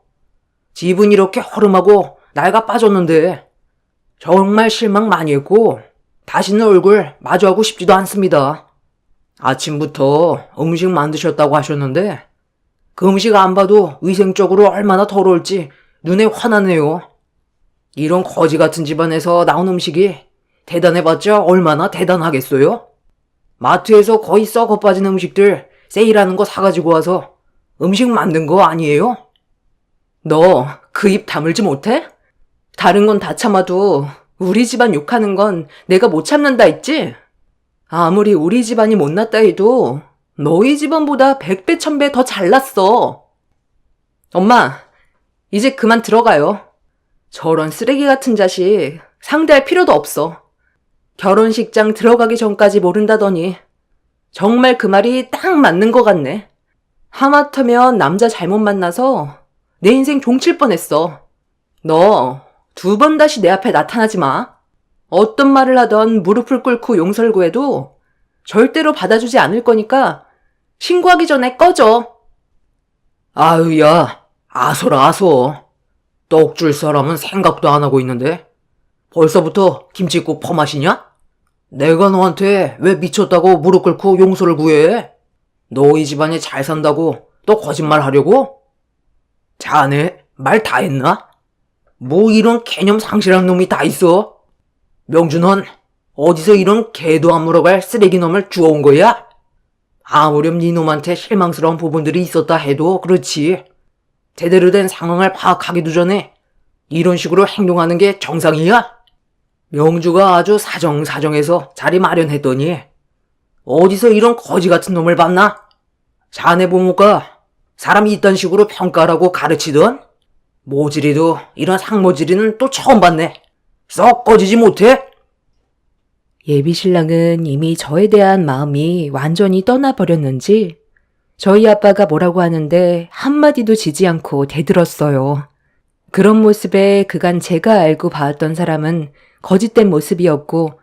Speaker 2: 집은 이렇게 허름하고 낡아 빠졌는데 정말 실망 많이 했고 다시는 얼굴 마주하고 싶지도 않습니다. 아침부터 음식 만드셨다고 하셨는데 그 음식 안 봐도 위생적으로 얼마나 더러울지 눈에 화나네요. 이런 거지 같은 집안에서 나온 음식이 대단해봤자 얼마나 대단하겠어요? 마트에서 거의 썩어 빠진 음식들 세일하는 거 사가지고 와서 음식 만든 거 아니에요? 너 그 입 다물지 못해? 다른 건 다 참아도 우리 집안 욕하는 건 내가 못 참는다 했지? 아무리 우리 집안이 못났다 해도 너희 집안보다 100배 1000배 더 잘났어. 엄마, 이제 그만 들어가요. 저런 쓰레기 같은 자식 상대할 필요도 없어. 결혼식장 들어가기 전까지 모른다더니 정말 그 말이 딱 맞는 것 같네. 하마터면 남자 잘못 만나서 내 인생 종칠 뻔했어. 너 2번 다시 내 앞에 나타나지 마. 어떤 말을 하던 무릎을 꿇고 용서를 구해도 절대로 받아주지 않을 거니까 신고하기 전에 꺼져. 아유, 야, 아소라 아소. 떡 줄 사람은 생각도 안 하고 있는데 벌써부터 김칫국 퍼마시냐? 내가 너한테 왜 미쳤다고 무릎 꿇고 용서를 구해? 너희 집안이 잘 산다고 또 거짓말 하려고? 자네 말 다 했나? 뭐 이런 개념 상실한 놈이 다 있어? 명주 넌 어디서 이런 개도 안 물어갈 쓰레기 놈을 주워온 거야? 아무렴 네 놈한테 실망스러운 부분들이 있었다 해도 그렇지. 제대로 된 상황을 파악하기도 전에 이런 식으로 행동하는 게 정상이야? 명주가 아주 사정사정해서 자리 마련했더니 어디서 이런 거지 같은 놈을 봤나? 자네 부모가 사람이 이딴 식으로 평가라고 가르치던? 모질이도 이런 상모질이는 또 처음 봤네. 썩 꺼지지 못해? 예비 신랑은 이미 저에 대한 마음이 완전히 떠나버렸는지
Speaker 1: 저희 아빠가 뭐라고 하는데 한마디도 지지 않고 대들었어요. 그런 모습에 그간 제가 알고 봐왔던 사람은 거짓된 모습이었고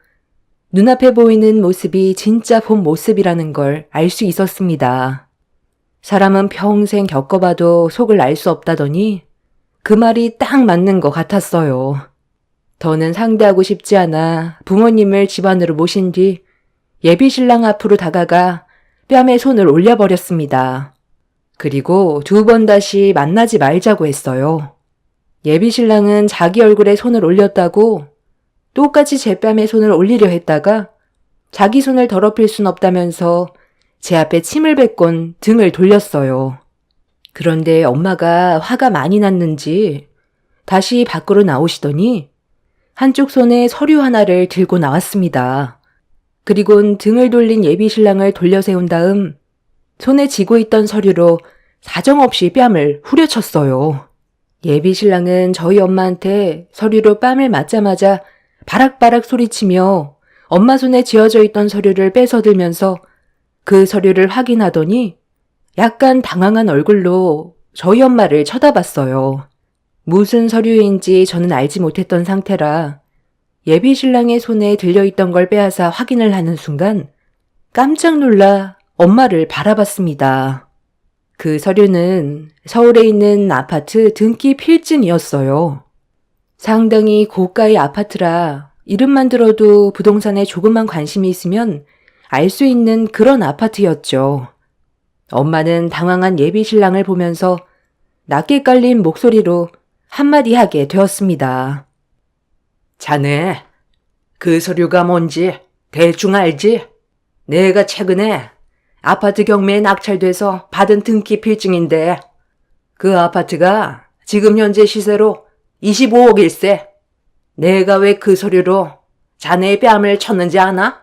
Speaker 1: 눈앞에 보이는 모습이 진짜 본 모습이라는 걸 알 수 있었습니다. 사람은 평생 겪어봐도 속을 알 수 없다더니 그 말이 딱 맞는 것 같았어요. 더는 상대하고 싶지 않아 부모님을 집 안으로 모신 뒤 예비 신랑 앞으로 다가가 뺨에 손을 올려버렸습니다. 그리고 2번 다시 만나지 말자고 했어요. 예비 신랑은 자기 얼굴에 손을 올렸다고 똑같이 제 뺨에 손을 올리려 했다가 자기 손을 더럽힐 순 없다면서 제 앞에 침을 뱉곤 등을 돌렸어요. 그런데 엄마가 화가 많이 났는지 다시 밖으로 나오시더니 한쪽 손에 서류 하나를 들고 나왔습니다. 그리곤 등을 돌린 예비 신랑을 돌려 세운 다음 손에 쥐고 있던 서류로 사정없이 뺨을 후려쳤어요. 예비 신랑은 저희 엄마한테 서류로 뺨을 맞자마자 바락바락 소리치며 엄마 손에 쥐어져 있던 서류를 뺏어들면서 그 서류를 확인하더니 약간 당황한 얼굴로 저희 엄마를 쳐다봤어요. 무슨 서류인지 저는 알지 못했던 상태라 예비 신랑의 손에 들려있던 걸 빼앗아 확인을 하는 순간 깜짝 놀라 엄마를 바라봤습니다. 그 서류는 서울에 있는 아파트 등기 필증이었어요. 상당히 고가의 아파트라 이름만 들어도 부동산에 조금만 관심이 있으면 알 수 있는 그런 아파트였죠. 엄마는 당황한 예비 신랑을 보면서 낮게 깔린 목소리로 한마디 하게 되었습니다.
Speaker 2: 자네, 그 서류가 뭔지 대충 알지? 내가 최근에 아파트 경매에 낙찰돼서 받은 등기 필증인데 그 아파트가 지금 현재 시세로 25억일세. 내가 왜 그 서류로 자네의 뺨을 쳤는지 아나?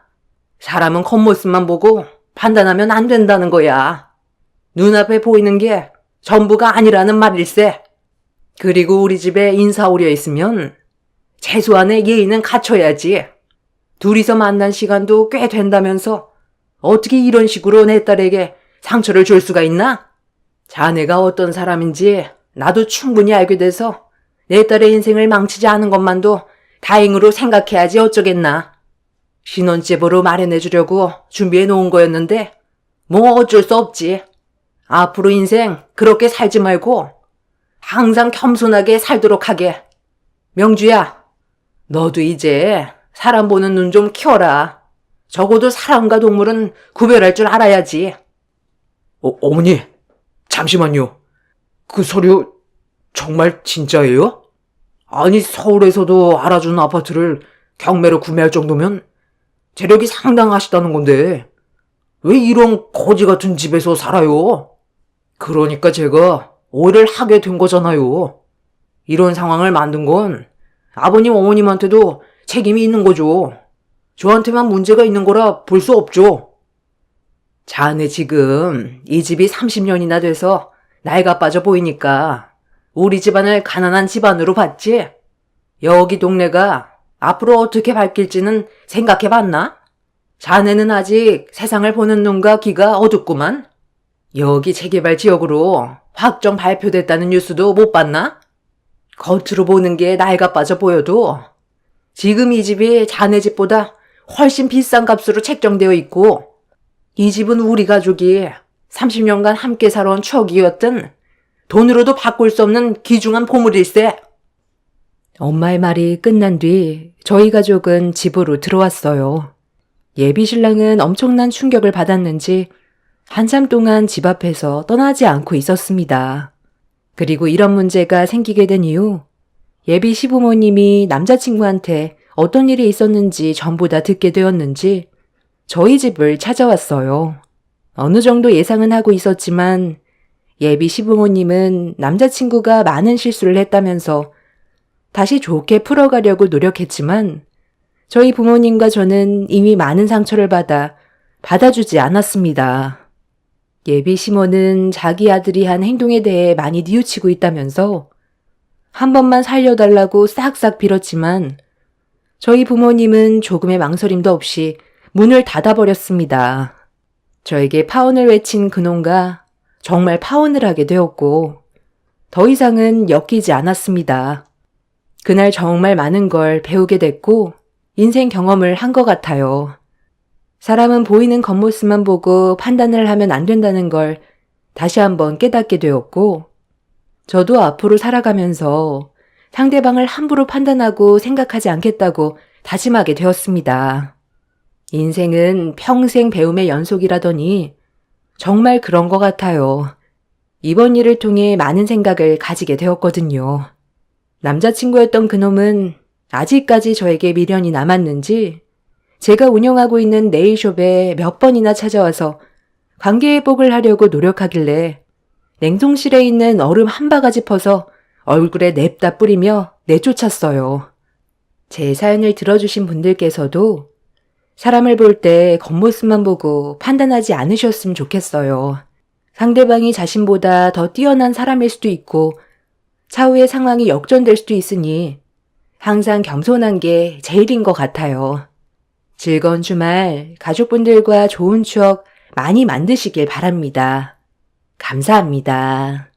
Speaker 2: 사람은 겉모습만 보고 판단하면 안 된다는 거야. 눈앞에 보이는 게 전부가 아니라는 말일세. 그리고 우리 집에 인사 오려 있으면 최소한의 예의는 갖춰야지. 둘이서 만난 시간도 꽤 된다면서 어떻게 이런 식으로 내 딸에게 상처를 줄 수가 있나? 자네가 어떤 사람인지 나도 충분히 알게 돼서 내 딸의 인생을 망치지 않은 것만도 다행으로 생각해야지 어쩌겠나. 신혼집으로 마련해 주려고 준비해 놓은 거였는데 뭐 어쩔 수 없지. 앞으로 인생 그렇게 살지 말고 항상 겸손하게 살도록 하게. 명주야, 너도 이제 사람 보는 눈 좀 키워라. 적어도 사람과 동물은 구별할 줄 알아야지.
Speaker 3: 어머니, 잠시만요. 그 서류 정말 진짜예요? 아니, 서울에서도 알아주는 아파트를 경매로 구매할 정도면 재력이 상당하시다는 건데 왜 이런 거지 같은 집에서 살아요? 그러니까 제가 오해를 하게 된 거잖아요. 이런 상황을 만든 건 아버님 어머님한테도 책임이 있는 거죠. 저한테만 문제가 있는 거라 볼 수 없죠.
Speaker 2: 자네 지금 이 집이 30년이나 돼서 나이가 빠져 보이니까 우리 집안을 가난한 집안으로 봤지? 여기 동네가 앞으로 어떻게 바뀔지는 생각해 봤나? 자네는 아직 세상을 보는 눈과 귀가 어둡구만. 여기 재개발 지역으로 확정 발표됐다는 뉴스도 못 봤나? 겉으로 보는 게 나이가 빠져 보여도 지금 이 집이 자네 집보다 훨씬 비싼 값으로 책정되어 있고 이 집은 우리 가족이 30년간 함께 살아온 추억이었던 돈으로도 바꿀 수 없는 귀중한 보물일세.
Speaker 1: 엄마의 말이 끝난 뒤 저희 가족은 집으로 들어왔어요. 예비 신랑은 엄청난 충격을 받았는지 한참 동안 집 앞에서 떠나지 않고 있었습니다. 그리고 이런 문제가 생기게 된 이후 예비 시부모님이 남자친구한테 어떤 일이 있었는지 전부 다 듣게 되었는지 저희 집을 찾아왔어요. 어느 정도 예상은 하고 있었지만 예비 시부모님은 남자친구가 많은 실수를 했다면서 다시 좋게 풀어가려고 노력했지만 저희 부모님과 저는 이미 많은 상처를 받아주지 않았습니다. 예비 시모는 자기 아들이 한 행동에 대해 많이 뉘우치고 있다면서 한 번만 살려달라고 싹싹 빌었지만 저희 부모님은 조금의 망설임도 없이 문을 닫아버렸습니다. 저에게 파혼을 외친 그놈과 정말 파혼을 하게 되었고, 더 이상은 엮이지 않았습니다. 그날 정말 많은 걸 배우게 됐고, 인생 경험을 한 것 같아요. 사람은 보이는 겉모습만 보고 판단을 하면 안 된다는 걸 다시 한번 깨닫게 되었고, 저도 앞으로 살아가면서 상대방을 함부로 판단하고 생각하지 않겠다고 다짐하게 되었습니다. 인생은 평생 배움의 연속이라더니 정말 그런 것 같아요. 이번 일을 통해 많은 생각을 가지게 되었거든요. 남자친구였던 그놈은 아직까지 저에게 미련이 남았는지 제가 운영하고 있는 네일숍에 몇 번이나 찾아와서 관계 회복을 하려고 노력하길래 냉동실에 있는 얼음 한 바가지 퍼서 얼굴에 냅다 뿌리며 내쫓았어요. 제 사연을 들어주신 분들께서도 사람을 볼 때 겉모습만 보고 판단하지 않으셨으면 좋겠어요. 상대방이 자신보다 더 뛰어난 사람일 수도 있고 차후의 상황이 역전될 수도 있으니 항상 겸손한 게 제일인 것 같아요. 즐거운 주말 가족분들과 좋은 추억 많이 만드시길 바랍니다. 감사합니다.